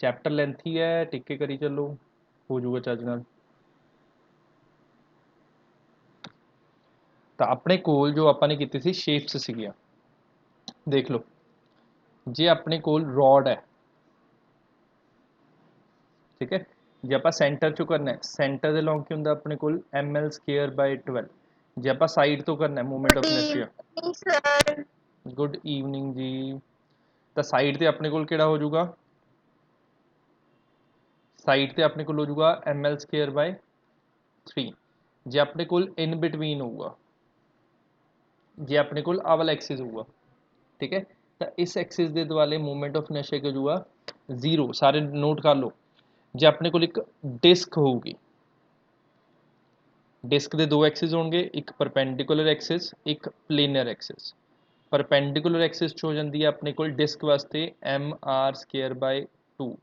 Chapter lengthy है, टिक के करी चलो, हो जाऊगा ਚੱਜ ਨਾਲ। ਤਾਂ ਆਪਣੇ ਕੋਲ ਜੋ ਆਪਾਂ ਨੇ ਕੀਤੀ ਸੀ ਸ਼ੇਪਸ ਸੀਗੀਆਂ, ਦੇਖ ਲਓ ਜੇ ਆਪਣੇ ਕੋਲ ਰੋਡ ਹੈ, ਠੀਕ ਹੈ, ਜੇ ਆਪਾਂ ਸੈਂਟਰ ਚੋਂ ਕਰਨਾ ਹੈ, ਸੈਂਟਰ ਦੇ ਲੌਂਗ ਕੀ ਹੁੰਦਾ ਆਪਣੇ ਕੋਲ ml²/12। ਜੇ ਆਪਾਂ ਸਾਈਡ ਤੋਂ ਕਰਨਾ ਹੈ movement of inertia, sir good evening ਜੀ, ਤਾਂ ਸਾਈਡ ਤੇ ਆਪਣੇ ਕੋਲ ਕਿਹੜਾ ਹੋ ਜਾਊਗਾ, ਸਾਈਡ ਤੇ ਆਪਣੇ ਕੋਲ ਹੋ ਜਾਊਗਾ ml²/3। ਜੇ ਆਪਣੇ ਕੋਲ ਇਨ ਬਿਟਵੀਨ ਹੋਊਗਾ, ਜੇ ਆਪਣੇ ਕੋਲ ਆਹ ਵਾਲਾ ਐਕਸਿਸ ਹੋਊਗਾ, ਠੀਕ ਹੈ, ਤਾਂ ਇਸ ਐਕਸਿਸ ਦੇ ਦੁਆਲੇ ਮੂਵਮੈਂਟ ਆਫ ਇਨਰਸ਼ੀਆ ਕੀ ਹੋ ਜਾਊਗਾ, ਜ਼ੀਰੋ। ਸਾਰੇ ਨੋਟ ਕਰ ਲਓ। ਜੇ ਆਪਣੇ ਕੋਲ ਇੱਕ ਡਿਸਕ ਹੋਊਗੀ, ਡਿਸਕ ਦੇ ਦੋ ਐਕਸਿਸ ਹੋਣਗੇ, ਇੱਕ ਪਰਪੈਂਡੀਕੂਲਰ ਐਕਸਿਸ, ਇੱਕ ਪਲੇਨਰ ਐਕਸਿਸ। ਪਰਪੈਂਡੀਕੂਲਰ ਐਕਸਿਸ 'ਚ ਹੋ ਜਾਂਦੀ ਹੈ ਆਪਣੇ ਕੋਲ ਡਿਸਕ ਵਾਸਤੇ mr²/2।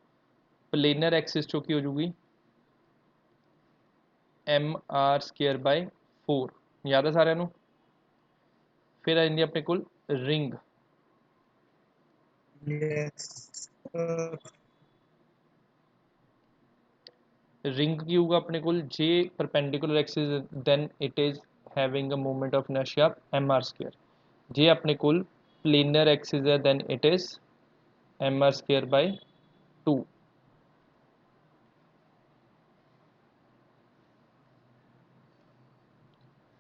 ਪਲੇਨਰ ਐਕਸਿਸ 'ਚੋਂ ਕੀ ਹੋ ਜੂਗੀ, mr²/4। ਯਾਦ ਹੈ ਸਾਰਿਆਂ ਨੂੰ। ਫਿਰ ਆ ਜਾਂਦੀ ਆਪਣੇ ਕੋਲ ਰਿੰਗ। ਯੈਸ ਰਿੰਗ ਕੀ ਹੋਊਗਾ ਆਪਣੇ ਕੋਲ, ਜੇ perpendicular axis then it is having a movement of inertia mr²। ਜੇ ਆਪਣੇ ਕੋਲ ਪਲੇਨਰ ਐਕਸਿਸ ਹੈ ਦੈਨ ਇਟ ਇਜ਼ mr²/2।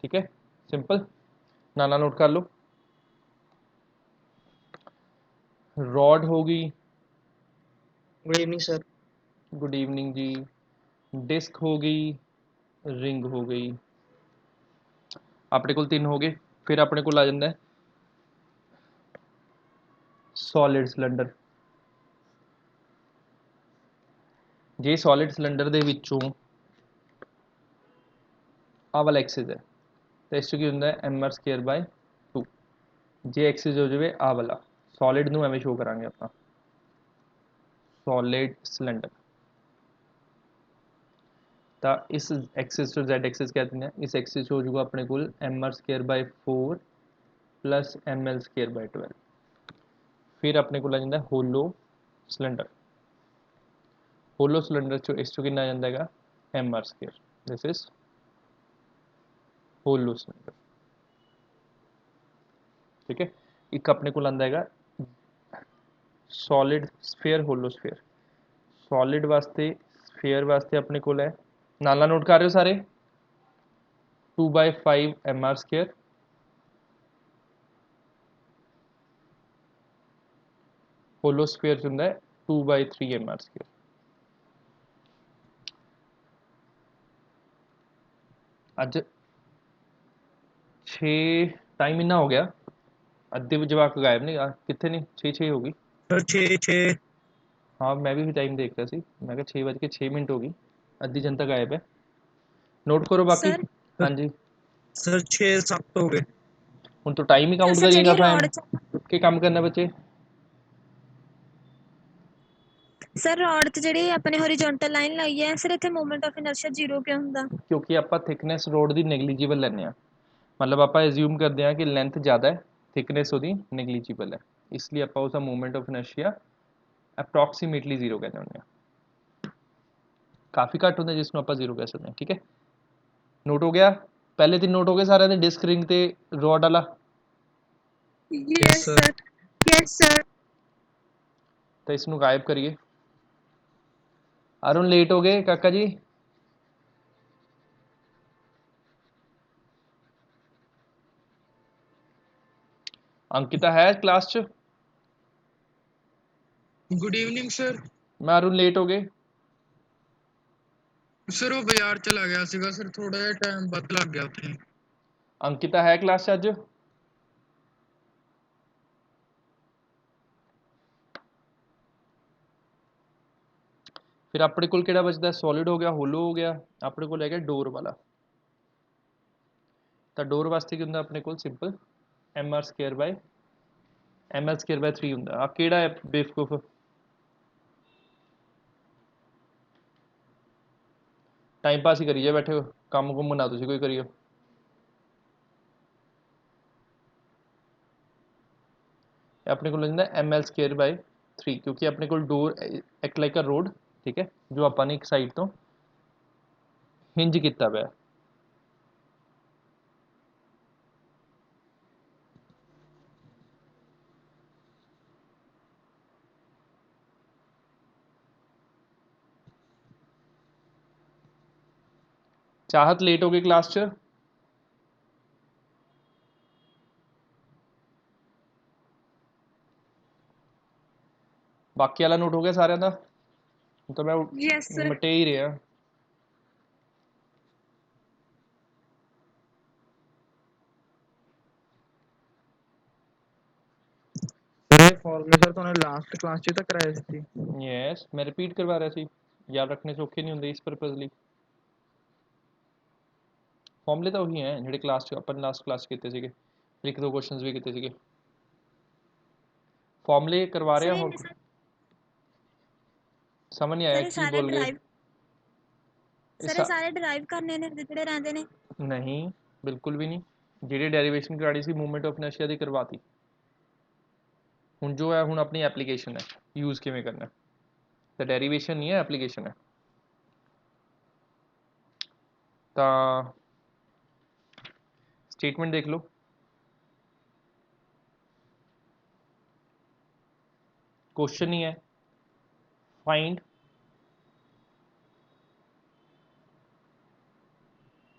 ठीक है, सिंपल। नाना नोट कर लो। रॉड होगी, good evening sir. Good evening जी। डिस्क हो गई, रिंग हो गई, अपने को 3 हो गए। फिर अपने को आ जाता है सॉलिड सिलेंडर। जे सॉलिड सिलेंडर दे विचों आह वाला एक्सिस है तो इस की होंगे mr²/2। जे एक्सिस हो जाए आह वाला, सॉलिड नूं एवें शो करांगे आपां, सॉलिड सिलेंडर। तो इस एक्सिस टू Z एक्सिस कहते हैं, इस एक्सिस हो जाऊगा अपने को mr²/4 प्लस ml²/12। फिर अपने को आ जाता है होलो सिलेंडर। होलो सिलेंडर चो इस चो कितना आ जाता है mr²। This is hollow cylinder, ठीक है। एक अपने को आंदा है solid sphere, hollow sphere. Solid वास्ते, स्फेयर वास्ते अपने को है, नाला नोट कर रहे हो सारे, 2/5 mr²। होलो स्फेयर च होंदा है 2/3 mr²। अज 6 टाइम इन्ना हो गया, अद्धे जवाक गायब ने, कितने ने, 6 हो गई सर 6 हाँ मैं भी टाइम देख रहा सी, मैं कहा 6 बज के 6 मिनट हो गई, अद्धी जनता गायब है। नोट करो बाकी। सर हाँ जी सर 6-7 हो गए। हूँ तो टाइम ही काउंट सर करिएगा ਜਿਹੜੀ फैम ਰੋਡ के काम करना बच्चे। ਸਰ ਰੋਡ 'ਚ ਜਿਹੜੀ ਆਪਣੇ ਹੋਰੀਜ਼ੋਨਟਲ ਲਾਈਨ ਲਾਈ ਹੈ ਸਰ, ਇੱਥੇ ਮੂਵਮੈਂਟ ਆਫ ਇਨਰਸ਼ੀਆ ਜ਼ੀਰੋ ਕਿਉਂ ਹੁੰਦਾ? क्योंकि आप थिकनेस रोड की नेगलीजिबल लैने, मतलब आप एज्यूम करते हैं कि लेंथ ज़्यादा है, थिकनेस वो नेगलीजिबल है, इसलिए आप उसका movement of inertia approximately zero कहते हैं। काफ़ी घट होंगे जिसनों आप जीरो कह सकते हैं, ठीक है। नोट हो गया, पहले 3 नोट हो गए सारे, डिस्क रिंग ते रॉड वाला। Yes sir. Yes sir. तो इसनों गायब करिए। अरुण लेट हो गए काका जी। अंकिता है क्लास च? Good evening sir. मैं अरुण लेट हो गए सर वो बाजार चला गया सीगा सर, थोड़ा जिहा टाइम ਵੱਧ ਲੱਗ ਗਿਆ ਉੱਥੇ। अंकिता है क्लास च अज? फिर अपने को केड़ा बचदा, सॉलिड हो गया, होलो हो गया, अपने को है डोर वाला। तो डोर वास्ते की होंगे अपने को सिंपल ml²/3 होंगे। आ केड़ा है बेवकूफ, टाइम पास ही करी जाए बैठे हो, काम कुम ना तुसी कोई करियो। अपने को होंगे ml²/3। 3 क्योंकि अपने को डोर एक्ट लाइक अ रोड, ठीक है, जो ਆਪਾਂ ਨੇ ਇੱਕ ਸਾਈਡ ਤੋਂ ਹਿੰਜ ਕੀਤਾ ਹੋਇਆ ਹੈ। ਚਾਹਤ ਲੇਟ ਹੋ ਗਈ ਕਲਾਸ 'ਚ। ਬਾਕੀ ਵਾਲਾ ਨੋਟ ਹੋ ਗਿਆ ਸਾਰਿਆਂ ਦਾ? ਹੁਣ ਤਾਂ ਮੈਂ ਯੈਸ ਸਰ। ਮਟੇ ਹੀ ਰਿਹਾ। ਸਰ ਇਹ ਫਾਰਮੂਲੇ ਸਰ ਤੁਹਾਨੂੰ ਲਾਸਟ ਕਲਾਸ 'ਚ ਤਾਂ ਕਰਾਇਆ ਸੀ। ਯੈਸ, ਮੈਂ ਰਿਪੀਟ ਕਰਵਾ ਰਿਹਾ ਸੀ, ਯਾਦ ਰੱਖਣੇ ਸੌਖੇ ਨਹੀਂ ਹੁੰਦੇ ਇਸ ਪਰਪਸ ਲਈ। ਫਾਰਮੂਲੇ ਤਾਂ ਉਹੀ ਹੈ ਜਿਹੜੇ ਕਲਾਸ 'ਚ ਆਪਾਂ ਲਾਸਟ ਕਲਾਸ 'ਚ ਕੀਤੇ ਸੀਗੇ, ਇੱਕ ਦੋ ਕੁਐਸਚਨਸ ਵੀ ਕੀਤੇ ਸੀਗੇ। ਫਾਰਮੂਲੇ ਕਰਵਾ ਰਿਹਾ ਹੋਰ ਸਮਝ ਨਹੀਂ ਆਇਆ ਕੀ ਬੋਲ ਗਏ। ਸਰ ਇਹ ਸਾਰੇ ਡਰਾਈਵ ਕਰਨੇ ਨੇ ਜਿਹੜੇ ਰਹਿੰਦੇ ਨੇ? ਨਹੀਂ, ਬਿਲਕੁਲ ਵੀ ਨਹੀਂ। ਜਿਹੜੀ ਡੈਰੀਵੇਸ਼ਨ ਕਰਾਣੀ ਸੀ ਮੂਵਮੈਂਟ ਆਫ ਇਨਰਸ਼ੀਆ ਦੀ ਕਰਵਾਤੀ। ਹੁਣ ਜੋ ਹੈ ਹੁਣ ਆਪਣੀ ਐਪਲੀਕੇਸ਼ਨ ਹੈ, ਯੂਜ਼ ਕਿਵੇਂ ਕਰਨਾ। ਤਾਂ ਡੈਰੀਵੇਸ਼ਨ ਨਹੀਂ ਹੈ, ਐਪਲੀਕੇਸ਼ਨ ਹੈ। ਤਾਂ स्टेटमेंट देख लो। क्वेश्चन ही है find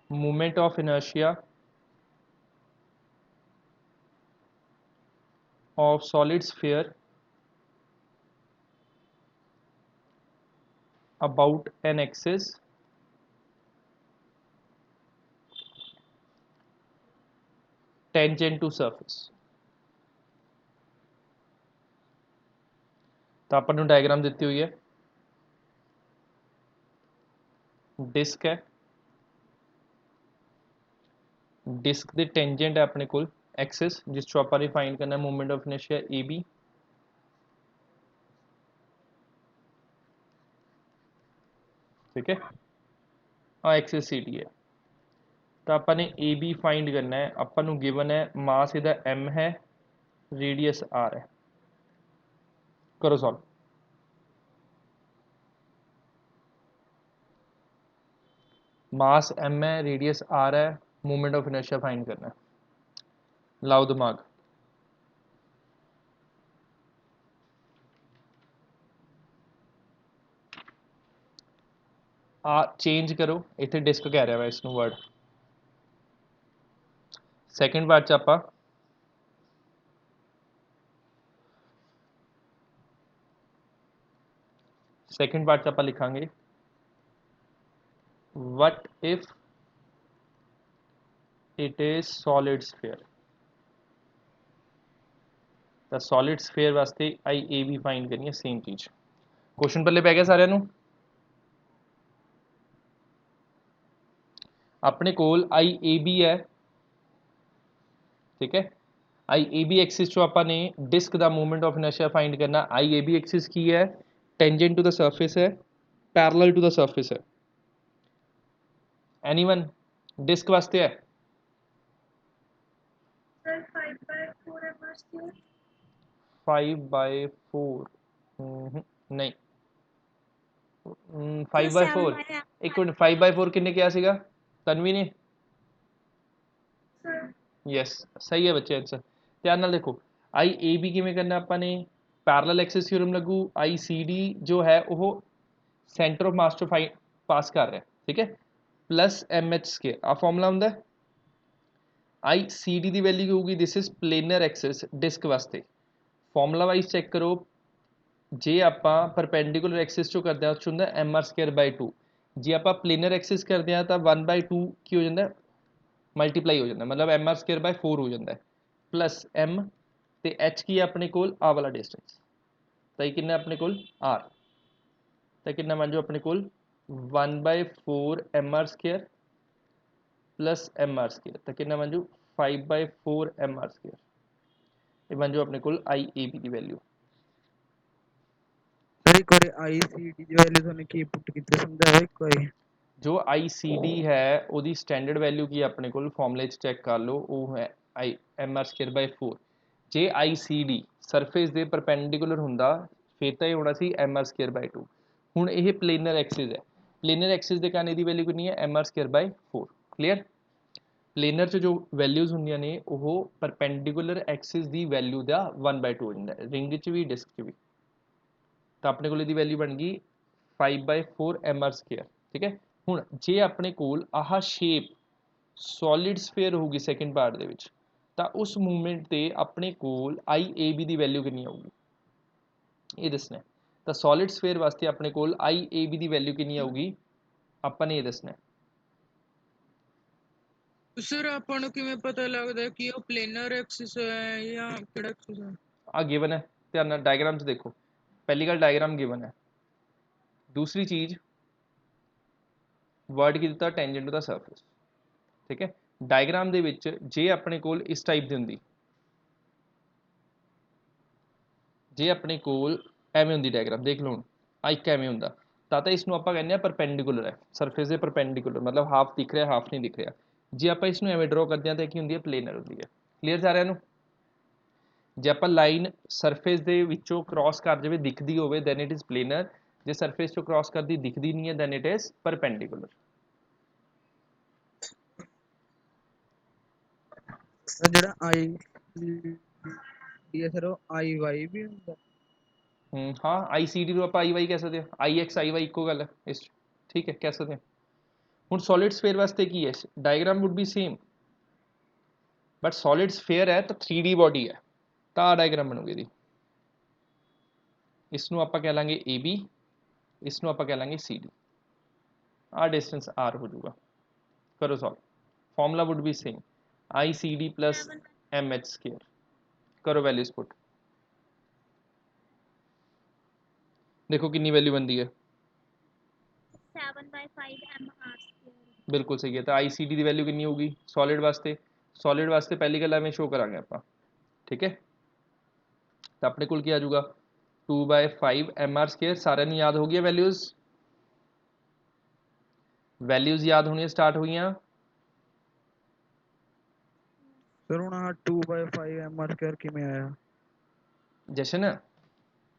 moment of inertia of solid sphere about an axis tangent to surface। तो अपन ने डायग्राम दी हुई है, डिस्क है, डिस्क दे टेंजेंट है अपने कोल एक्सिस जिस चो आपां ने फाइंड करना moment of inertia A B. ठीक है, हाँ एक्सिस सी डी है। तो आपां ने ए बी फाइंड करना है, आपां नूं गिवन है मास इहदा एम है, रेडियस आर है। करो सॉल्व। मास एम है, रेडियस आर है, मोमेंट ऑफ इनर्शिया फाइंड करना है। लाओ दिमाग। चेंज करो, इतने डिस्क कह रहा है इसनूं वर्ड। सैकेंड पार्ट च आपां सैकेंड पार्ट च आपां लिखांगे what if it is solid sphere. तो सॉलिड स्फीयर वास्ते आई ए बी फाइंड करनी है, सेम चीज। क्वेश्चन पल्ले पै गया सारिਆਂ ਨੂੰ? अपने कोल आई ए बी है, ठीक है। आई ए बी एक्सिस चो आपां ने डिस्क दा मोमेंट ऑफ इनर्शिया फाइंड करना। आई ए बी एक्सिस की है? टेंजेंट टू द सरफेस है, पैरेलल टू द सरफेस है। एनीवन डिस्क वास्ते है? Sir 5/4 mr cube. 5/4 नहीं, 5/4 एक मिनट, 5/4 किन्ने किया सीगा तनवी ने? यस सही है बच्चे आंसर। ध्यान नाल देखो आई ए बी किवें करना आपां ने, पैरेलल एक्सिस थ्योरम लगू। आई सी डी जो है वो सेंटर ऑफ मास टू पास कर रहा है, ठीक है, प्लस एम एच स्केयर आ फॉर्मूला हुंदा है। आई सी डी की वैल्यू होगी, this is planar axis disc वास्ते। फॉर्मूला वाइज चेक करो, जे आपां परपेंडिकुलर एक्सिस चो करते हैं उसमें एम आर स्केयर बाय 2। जे आपां प्लेनर एक्सिस करते हैं तो 1/2 की हो जाता है, मल्टीप्लाई हो जाता है, मतलब एम आर स्केयर बाय 4 हो जाता है, प्लस एम ते एच की अपने कोल आ वाला डिस्टेंस। तो ये कितना अपने कोल आर, तो कितना मान जो अपने कोल 1/4 M R square plus M R square, तो कितना मान जो 5/4 एम आर स्केयर। ये मान जो अपने कोल आई ए बी की वैल्यू। सर एक बार आई सी डी ਦੀ ਵੈਲਿਊ ਤੁਹਾਨੂੰ ਕੀ ਪੁੱਟ ਕੀਤੀ ਸਮਝਾਓ ਇੱਕ ਵਾਰੀ। जो आई सी डी है ਉਹਦੀ स्टैंडर्ड वैल्यू की अपने को फॉर्मूले चेक कर लो, वो है I M R square by 4। जे आई सी डी सरफेस ਦੇ परपेंडिकुलर ਹੁੰਦਾ ਫਿਰ ਤਾਂ ਇਹ ਹੋਣਾ ਸੀ mr²/2। ਹੁਣ ਇਹ ਪਲੇਨਰ ਐਕਸਿਸ ਹੈ, ਪਲੇਨਰ ਐਕਸਿਸ ਦੇ ਕਾਰਨ ਇਹਦੀ ਵੈਲਿਊ ਕਿੰਨੀ ਹੈ mr²/4। ਕਲੀਅਰ। ਪਲੇਨਰ 'ਚ ਜੋ ਵੈਲਿਊਜ਼ ਹੁੰਦੀਆਂ ਨੇ ਉਹ ਪਰਪੈਂਡੀਕੂਲਰ ਐਕਸਿਸ ਦੀ ਵੈਲਿਊ ਦਾ 1/2 ਹੋ ਜਾਂਦਾ, ਰਿੰਗ 'ਚ ਵੀ ਡਿਸਕ 'ਚ ਵੀ। ਤਾਂ ਆਪਣੇ ਕੋਲ ਇਹਦੀ ਵੈਲਿਊ ਬਣ ਗਈ 5/4 mr²। ਠੀਕ ਹੈ। ਹੁਣ ਜੇ ਆਪਣੇ ਕੋਲ ਆਹ ਸ਼ੇਪ ਸੋਲਿਡ ਸਫੇਅਰ ਹੋਊਗੀ ਸੈਕਿੰਡ ਪਾਰਟ ਦੇ ਵਿੱਚ, ਤਾਂ ਉਸ ਮੂਵਮੈਂਟ ਤੇ ਆਪਣੇ ਕੋਲ IAB ਦੀ ਵੈਲਿਊ ਕਿੰਨੀ ਆਊਗੀ ਇਹ ਦੱਸਣਾ। ਤਾਂ ਸੋਲਿਡ ਸਫੇਅਰ ਵਾਸਤੇ ਆਪਣੇ ਕੋਲ IAB ਦੀ ਵੈਲਿਊ ਕਿੰਨੀ ਆਊਗੀ ਆਪਾਂ ਨੇ ਇਹ ਦੱਸਣਾ। ਸਰ ਆਪਾਂ ਨੂੰ ਕਿਵੇਂ ਪਤਾ ਲੱਗਦਾ ਕਿ ਉਹ ਪਲੇਨਰ ਐਕਸਿਸ ਹੈ ਜਾਂ ਕਿਹੜਾ ਐਕਸਿਸ ਹੈ? ਆ ਗਿਵਨ ਹੈ, ਧਿਆਨ ਨਾਲ ਡਾਇਗਰਾਮ 'ਚ ਦੇਖੋ। ਪਹਿਲੀ ਗੱਲ ਡਾਇਗਰਾਮ ਗਿਵਨ ਹੈ। ਦੂਸਰੀ ਚੀਜ਼ ਵਰਡ ਕੀ ਦਿੱਤਾ ਟੈਂਜੈਂਟ ਟੂ ਦਾ ਸਰਫੇਸ। ਠੀਕ ਹੈ। ਡਾਇਗਰਾਮ ਦੇ ਵਿੱਚ ਜੇ ਆਪਣੇ ਕੋਲ ਇਸ ਟਾਈਪ ਦੀ ਹੁੰਦੀ, ਜੇ ਆਪਣੇ ਕੋਲ ਐਵੇਂ ਹੁੰਦੀ ਡਾਇਗਰਾਮ ਦੇਖ ਲਓ ਹੁਣ ਆ ਇੱਕ ਐਵੇਂ ਹੁੰਦਾ, ਤਾਂ ਇਸ ਨੂੰ ਆਪਾਂ ਕਹਿੰਦੇ ਆ ਪਰਪੈਂਡੀਕੂਲਰ ਹੈ, ਸਰਫੇਸ ਦੇ ਪਰਪੈਂਡੀਕੂਲਰ, ਮਤਲਬ ਹਾਫ ਦਿਖ ਰਿਹਾ ਹਾਫ ਨਹੀਂ ਦਿਖ ਰਿਹਾ। ਜੇ ਆਪਾਂ ਇਸ ਨੂੰ ਐਵੇਂ ਡਰਾ ਕਰਦੇ ਹਾਂ ਤਾਂ ਕੀ ਹੁੰਦੀ ਹੈ ਪਲੇਨਰ ਹੁੰਦੀ ਹੈ। ਕਲੀਅਰ ਸਾਰਿਆਂ ਨੂੰ। ਜੇ ਆਪਾਂ ਲਾਈਨ ਸਰਫੇਸ ਦੇ ਵਿੱਚੋਂ ਕ੍ਰਾਸ ਕਰ ਜਾਵੇ ਦਿਖਦੀ ਹੋਵੇ ਦੈਨ ਇਟ ਇਜ਼ ਪਲੇਨਰ, ਜੇ ਸਰਫੇਸ ਚੋਂ ਕ੍ਰਾਸ ਕਰਦੀ ਦਿਖਦੀ ਨਹੀਂ ਹੈ ਦੈਨ ਇਟ ਇਜ਼ ਪਰਪੈਂਡੀਕੂਲਰ। ਜਿਹੜਾ ਆਈ ਸਰ ਉਹ IY ਵੀ ਹੁੰਦਾ? ਹਾਂ ICD ਨੂੰ ਆਪਾਂ IY ਕਹਿ ਸਕਦੇ ਹਾਂ, IX IY ਇੱਕੋ ਗੱਲ ਹੈ ਇਸ 'ਚ। ਠੀਕ ਹੈ, ਕਹਿ ਸਕਦੇ ਹਾਂ। ਹੁਣ ਸੋਲਿਡ ਸਫੇਅਰ ਵਾਸਤੇ ਕੀ ਹੈ, diagram wood be same but solid sphere ਹੈ ਤਾਂ 3D ਬੋਡੀ ਹੈ, ਤਾਂ ਆਹ ਡਾਇਗਰਾਮ ਬਣੂਗੀ ਇਹਦੀ। ਇਸ ਨੂੰ ਆਪਾਂ ਕਹਿ ਲਾਂਗੇ AB, ਇਸ ਨੂੰ ਆਪਾਂ ਕਹਿ ਲਾਂਗੇ CD। ਆਹ ਡਿਸਟੈਂਸ R ਹੋ ਜਾਊਗਾ। ਕਰੋ solve. Formula would be same ICD plus MH²। ਕਰੋ ਵੈल्यूज पुट। देखो कितनी वैल्यू बनती है 7/5 mr²। बिल्कुल सही है। तो ICD की वैल्यू कितनी होगी सॉलिड वास्ते? सॉलिड वास्ते पहली गल एवं शो करा आप। ठीक है। तो अपने को क्या आ जाऊगा 2/5 mr²। सारे याद हो गया वैल्यूज, वैल्यूज याद होनी स्टार्ट हुई। सर ਹੁਣ ਆਹ 2/5 mr² ਕਿਵੇਂ ਆਇਆ? जशन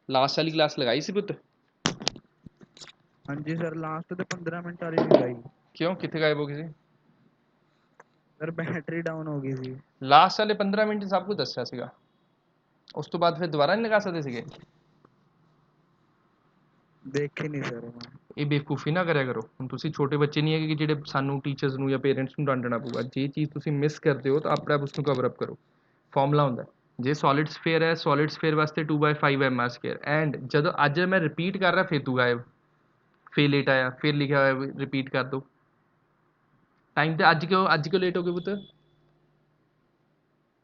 लास्ट वाली क्लास लगाई सी पुत? ਹਾਂਜੀ ਸਰ ਲਾਸਟ ਤੇ 15 ਮਿੰਟ ਵਾਲੀ ਨਹੀਂ ਲਾਈ। क्यों कितने गायब हो गई सी? ਸਰ ਬੈਟਰੀ ਡਾਊਨ ਹੋ ਗਈ ਸੀ। लास्ट वाले 15 मिनट सब कुछ दसिया सीगा, उस तो बाद फिर दोबारा नहीं लगा सकते सीगे? ਦੇਖੀ ਨਹੀਂ ਸਰ ਮੈਂ। ਇਹ ਬੇਵਕੂਫੀ ਨਾ ਕਰਿਆ ਕਰੋ। ਹੁਣ ਤੁਸੀਂ ਛੋਟੇ ਬੱਚੇ ਨਹੀਂ ਹੈਗੇ ਕਿ ਜਿਹੜੇ ਸਾਨੂੰ ਟੀਚਰਸ ਨੂੰ ਜਾਂ ਪੇਰੈਂਟਸ ਨੂੰ ਡਾਂਟਣਾ ਪਊਗਾ। ਜੇ ਚੀਜ਼ ਤੁਸੀਂ ਮਿਸ ਕਰਦੇ ਹੋ ਤਾਂ ਆਪਣੇ ਆਪ ਉਸ ਨੂੰ ਕਵਰ ਅਪ ਕਰੋ। ਫਾਰਮੂਲਾ ਹੁੰਦਾ ਜੇ ਸੋਲਿਡ ਸਫੇਅਰ ਹੈ, ਸੋਲਿਡ ਸਫੇਅਰ ਵਾਸਤੇ 2/5 mr²। ਐਂਡ ਜਦੋਂ ਅੱਜ ਮੈਂ ਰਿਪੀਟ ਕਰ ਰਿਹਾ ਫਿਰ ਤੂੰ ਗਾਇਬ, ਫਿਰ ਲੇਟ ਆਇਆ, ਫਿਰ ਲਿਖਿਆ ਹੋਇਆ ਰਿਪੀਟ ਕਰ ਦੋ। ਟਾਈਮ ਤੇ ਅੱਜ ਕਿਉਂ ਲੇਟ ਹੋ ਗਏ ਪੁੱਤ?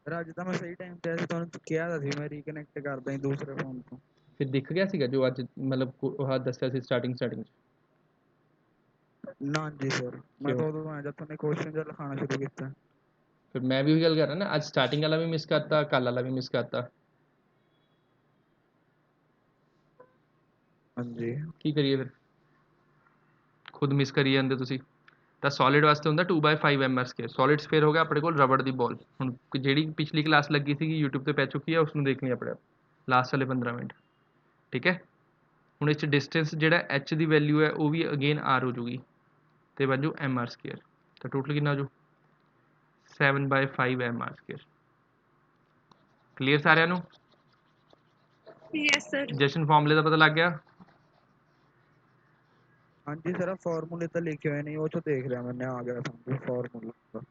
ਸਰ ਅੱਜ ਤਾਂ ਮੈਂ ਸਹੀ ਟਾਈਮ ਤੇ ਆਇਆ ਸੀ, ਤੁਹਾਨੂੰ ਕਿਹਾ ਤਾਂ ਸੀ ਮੈਂ ਰੀਕਨੈਕਟ ਕਰਦਾ ਦੂਸਰੇ ਫੋਨ ਤੋਂ। ਫਿਰ ਦਿਖ ਗਿਆ ਸੀਗਾ ਜੋ ਅੱਜ ਮਤਲਬ ਉਹ ਦੱਸਿਆ ਸੀ ਸਟਾਰਟਿੰਗ 'ਚ? ਨਾ ਜੀ ਸਰ ਮੈਂ ਤਾਂ ਉਦੋਂ ਆਇਆ ਜਦ ਤੁਹਾਨੇ ਕੁਐਸਚਨ ਜਿਹਾ ਲਿਖਾਉਣਾ ਸ਼ੁਰੂ ਕੀਤਾ। ਫਿਰ ਮੈਂ ਵੀ ਉਹੀ ਗੱਲ ਕਰ ਰਿਹਾ ਨਾ, ਅੱਜ ਸਟਾਰਟਿੰਗ ਵਾਲਾ ਵੀ ਮਿਸ ਕਰਤਾ, ਕੱਲ ਵਾਲਾ ਵੀ ਮਿਸ ਕਰਤਾ। ਹਾਂਜੀ ਕੀ ਕਰੀਏ ਫਿਰ, ਖੁਦ ਮਿਸ ਕਰੀ ਜਾਂਦੇ ਤੁਸੀਂ। ਤਾਂ ਸੋਲਿਡ ਵਾਸਤੇ ਹੁੰਦਾ 2/5 mr²। ਸੋਲਿਡ ਸਫੇਅਰ ਹੋ ਗਿਆ ਆਪਣੇ ਕੋਲ ਰਬੜ ਦੀ ਬॉल। ਹੁਣ ਜਿਹੜੀ ਪਿਛਲੀ ਕਲਾਸ ਲੱਗੀ ਸੀਗੀ YouTube ਤੇ ਪੈ ਚੁੱਕੀ ਹੈ, ਉਸ ਨੂੰ ਦੇਖ ਲਈ ਆਪਣੇ ਆਪ ਲਾਸਟ ਵਾਲੇ 15 ਮਿੰਟ। ਠੀਕ ਹੈ। ਹੁਣ ਇਸ 'ਚ ਡਿਸਟੈਂਸ ਜਿਹੜਾ H ਦੀ ਵੈਲਿਊ ਹੈ ਉਹ ਵੀ ਅਗੇਨ R ਹੋ ਜੂਗੀ ਤੇ ਬਣ ਜੂ mr²। ਤਾਂ ਟੋਟਲ ਕਿੰਨਾ ਹੋ ਜੂ 7/5 mr²। ਕਲੀਅਰ ਸਾਰਿਆਂ ਨੂੰ? Yes sir. ਜਸ਼ਨ ਫਾਰਮੂਲੇ ਦਾ ਪਤਾ ਲੱਗ ਗਿਆ? ਹਾਂਜੀ ਸਰ ਫਾਰਮੂਲੇ ਤਾਂ ਲਿਖੇ ਹੋਏ ਨਹੀਂ, ਉਹ ਚੋਂ ਦੇਖ ਲਿਆ ਮੈंने ਆ ਗਿਆ ਸਮਝ ਫਾਰਮੂਲਾ।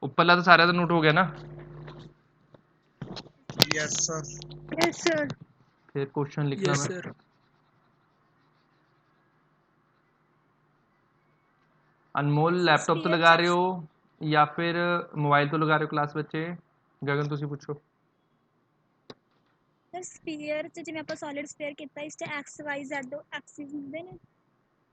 ਉੱਪਰਲਾ ਤਾਂ ਸਾਰਿਆਂ ਦਾ ਨੋਟ ਹੋ ਗਿਆ ਨਾ? Yes sir. Yes sir. फिर क्वेश्चन लिखना मैं सर। अनमोल लैपटॉप तो लगा रहे हो या फिर मोबाइल तो लगा रहे हो क्लास बच्चे? गगन तुसी पूछो। ਸਰ ਸਫੀਅਰ ਚ ਜਿਵੇਂ ਆਪਾਂ ਸੋਲਿਡ ਸਫੀਅਰ ਕੀਤਾ ਇਸ ਚ x y z ਐਕਸਿਸ ਹੁੰਦੇ ਨੇ?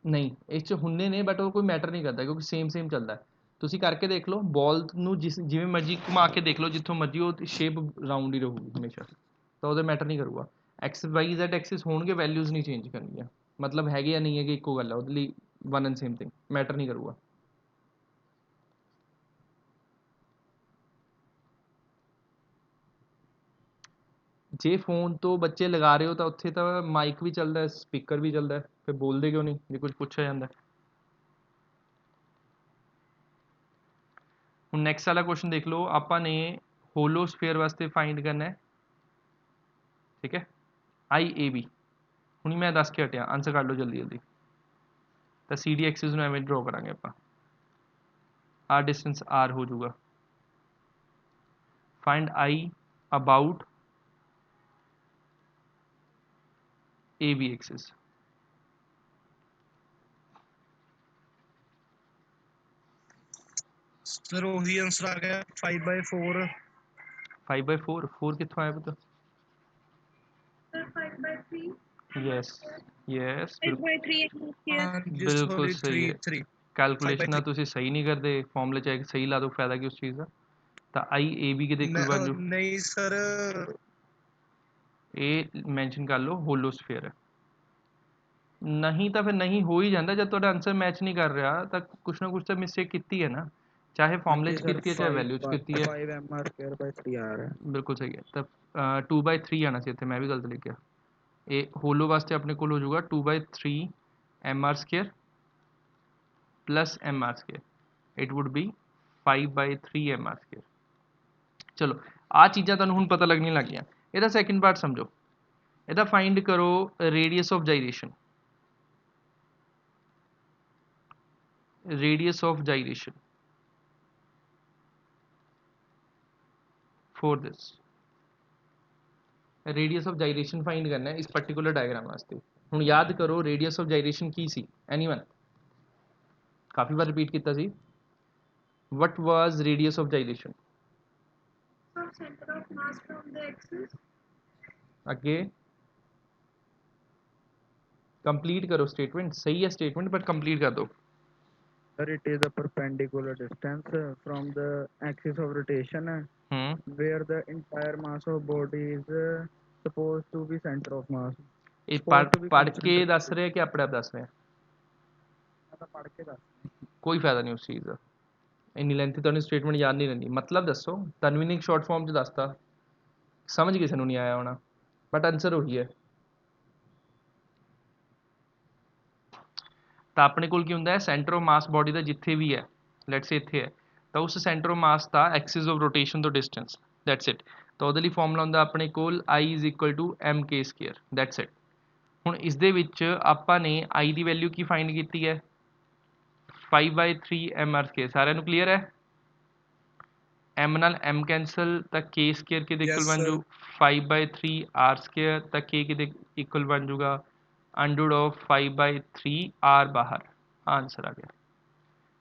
ਨਹੀਂ ਇਸ 'ਚ ਹੁੰਦੇ ਨੇ ਬਟ ਉਹ ਕੋਈ ਮੈਟਰ ਨਹੀਂ ਕਰਦਾ ਕਿਉਂਕਿ ਸੇਮ ਚੱਲਦਾ ਹੈ। ਤੁਸੀਂ ਕਰਕੇ ਦੇਖ ਲਓ ਬॉल ਨੂੰ ਜਿਵੇਂ ਮਰਜ਼ੀ ਘੁਮਾ ਕੇ ਦੇਖ ਲਓ, ਜਿੱਥੋਂ ਮਰਜ਼ੀ ਉਹ ਸ਼ੇਪ ਰਾਊਂਡ ਹੀ ਰਹੂਗੀ ਹਮੇਸ਼ਾ, ਤਾਂ ਉਹਦੇ ਮੈਟਰ ਨਹੀਂ ਕਰੂਗਾ। ਐਕਸ ਵਾਈ ਜ਼ੈਡ ਐਕਸਿਸ ਹੋਣਗੇ, ਵੈਲਿਊਜ਼ ਨਹੀਂ ਚੇਂਜ ਕਰਨੀਆਂ, ਮਤਲਬ ਹੈਗੇ ਜਾਂ ਨਹੀਂ ਹੈਗੇ ਇੱਕੋ ਗੱਲ ਹੈ ਉਹਦੇ ਲਈ, one and same thing, matter ਨਹੀਂ ਕਰੂਗਾ। ਜੇ ਫੋਨ ਤੋਂ ਬੱਚੇ ਲਗਾ ਰਹੇ ਹੋ ਤਾਂ ਉੱਥੇ ਤਾਂ ਮਾਈਕ ਵੀ ਚੱਲਦਾ ਹੈ, ਸਪੀਕਰ ਵੀ ਚੱਲਦਾ ਹੈ, ਫਿਰ ਬੋਲਦੇ ਕਿਉਂ ਨਹੀਂ ਜੇ ਕੁਝ ਪੁੱਛਿਆ ਜਾਂਦਾ ਹੈ। ਹੁਣ ਨੈਕਸਟ ਵਾਲਾ ਕੁਐਸਚਨ ਦੇਖ ਲਓ, ਆਪਾਂ ਨੇ ਹੋਲੋਸਫੇਅਰ ਵਾਸਤੇ ਫਾਈਂਡ ਕਰਨਾ ਹੈ, ਠੀਕ ਹੈ, IAB। ਹੁਣੀ ਮੈਂ ਦੱਸ ਕੇ ਹਟਿਆ, ਆਨਸਰ ਕਰ ਲਓ ਜਲਦੀ ਜਲਦੀ। ਤਾਂ CD ਐਕਸਿਸ ਨੂੰ ਐਵੇਂ ਡਰਾ ਕਰਾਂਗੇ ਆਪਾਂ, ਆਹ ਡਿਸਟੈਂਸ R ਹੋ ਜਾਊਗਾ। Find I about AB axis. Sir वही आंसर आ गया 5/4। 5/4 4 कितों आया पता? Sir 5/3 यस यस 5/3 बिल्कुल सॉरी सही है। 3 कैलकुलेशन तुसी सही नहीं करते, फॉर्मूले च सही ला दो, फायदा की उस चीज़ का। तो IAB के इक्वल बन जाओ। नहीं सर ए मेंशन कर लो होलोस्फेयर है, नहीं तो फिर नहीं हो ही जाता। जब तुहाडा आंसर मैच नहीं कर रहा तो कुछ ना कुछ तो मिस्टेक की है ना, चाहे फॉर्मूले च की है चाहे वैल्यू च की है। 5mr/3r है बिल्कुल सही है। तब 2/3 आना चाहिए, मैं भी गलत लिख गया। ये होलो वास्ते अपने को हो जाऊगा 2/3 mr² plus mr², it would be 5/3 mr²। चलो आ चीज़ां तुहानूं हुण पता लगने लग गईयां। ਇਹਦਾ सैकेंड पार्ट समझो, ਇਹਦਾ फाइंड करो radius of gyration. Radius of gyration for this, radius of gyration find करना है इस पर्टिकुलर डायग्राम वास्ते। हुण याद करो रेडियस ऑफ जाइरेशन की सी, एनीवन? काफ़ी बार रिपीट किया सी। What was radius of gyration? From center of mass from the axis. अगे कंप्लीट करो स्टेटमेंट, सही है स्टेटमेंट बट कंप्लीट कर दो। sir it is the perpendicular distance from the axis of rotation where the entire mass of body is supposed to be center of mass ये supposed to be पढ़ के concentrated। दस रहे कि अपने आप दस रहे हैं? पढ़ के दस कोई फायदा नहीं उस चीज़ का, इन्नी लेंथी तो स्टेटमेंट याद नहीं रहनी। मतलब दसो, तनवी ने शॉर्ट फॉर्म च दसता, समझ किसी को नहीं आया होना, बट आंसर वही है। ਤਾਂ ਆਪਣੇ ਕੋਲ ਕੀ ਹੁੰਦਾ ਹੈ, ਸੈਂਟਰ ਆਫ ਮਾਸ ਬੋਡੀ ਦਾ ਜਿੱਥੇ ਵੀ ਹੈ, ਲੈਟਸ ਸੇ ਇੱਥੇ ਹੈ, ਤਾਂ ਉਸ centre of mass the Axis of rotation ਤੋਂ ਡਿਸਟੈਂਸ, ਦੈਟਸ ਇਟ। ਤਾਂ ਉਹਦੇ ਲਈ ਫਾਰਮੂਲਾ ਹੁੰਦਾ ਆਪਣੇ ਕੋਲ I = mk², ਦੈਟਸ ਇਟ। ਹੁਣ ਇਸ ਦੇ ਵਿੱਚ ਆਪਾਂ ਨੇ I ਦੀ ਵੈਲਿਊ ਕੀ ਫਾਈਂਡ ਕੀਤੀ ਹੈ? 5/3 mr²। ਸਾਰਿਆਂ ਨੂੰ ਕਲੀਅਰ ਹੈ? m ਨਾਲ m ਕੈਂਸਲ ਤਾਂ k² ਕਿਹਦੇ ਇਕੁਅਲ ਬਣ ਜੂ? 5/3 r²। ਤਾਂ k ਕਿਹਦੇ ਇਕੁਅਲ ਬਣ ਜੂਗਾ? √ 5/3 r बाहर, आंसर आ गया।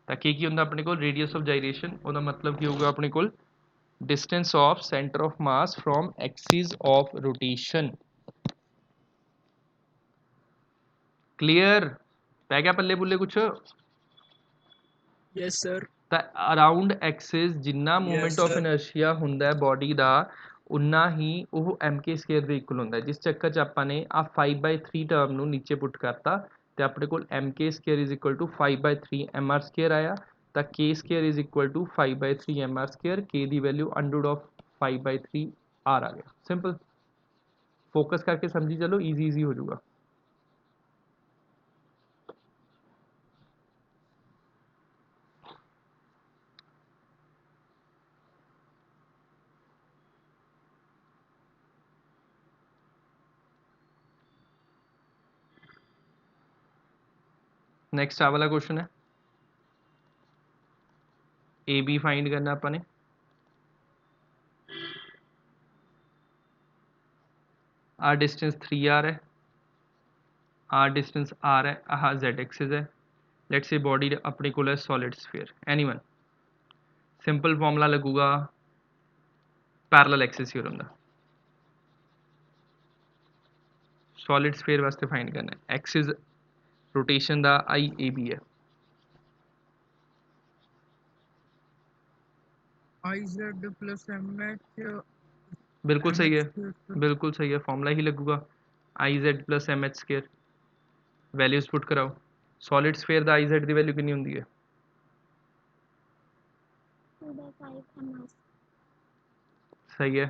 तो की होंगे अपने को रेडियस ऑफ जाइरेशन, ਉਹਦਾ मतलब की होगा अपने को distance of centre of mass from axis of rotation. Clear? पै गया पल्ले पुल्ले कुछ? Yes sir. ਤਾਂ ਅਰਾਊਂਡ ਐਕਸਿਸ ਜਿੰਨਾ ਮੂਵਮੈਂਟ ਆਫ ਇਨਰਸ਼ੀਆ ਹੁੰਦਾ ਹੈ ਬੋਡੀ ਦਾ, ਉਨਾ ਹੀ ਉਹ mk² ਦੇ ਇਕੁਅਲ ਹੁੰਦਾ ਹੈ। ਜਿਸ ਚੱਕਰ 'ਚ ਆਪਾਂ ਨੇ ਆ 5/3 ਟਰਮ ਨੂੰ ਨੀਚੇ ਪੁੱਟ ਕਰਤਾ ਤੇ ਆਪਣੇ ਕੋਲ mk² = 5/3 mr² ਆਇਆ। ਤਾਂ k² = 5/3 mr², k ਦੀ ਵੈਲਿਊ √ 5/3 r ਆ ਗਿਆ। ਸਿੰਪਲ, फोकस करके समझी चलो, इजी हो जाऊगा। नेक्स्ट आ वाला क्वेश्चन है, ए बी फाइंड करना अपने। आर डिस्टेंस 3r है, आर डिस्टेंस r है, आह z एक्सिस है। लेट्स से बॉडी अपने को है solid sphere, anyone. Simple formula लगूगा पैरेलल एक्सिस थ्योरम का। सॉलिड स्फीयर वास्ते फाइंड करना है, एक्सिस रोटेशन का IAB है। IZ + MH बिल्कुल सही है, MH²। बिल्कुल सही है, फॉर्मूला ही लगूगा IZ + MH²। वैल्यूज पुट कराओ। सॉलिड स्फीयर का IZ की वैल्यू कितनी होंगी है? 2/5 ms। सही है।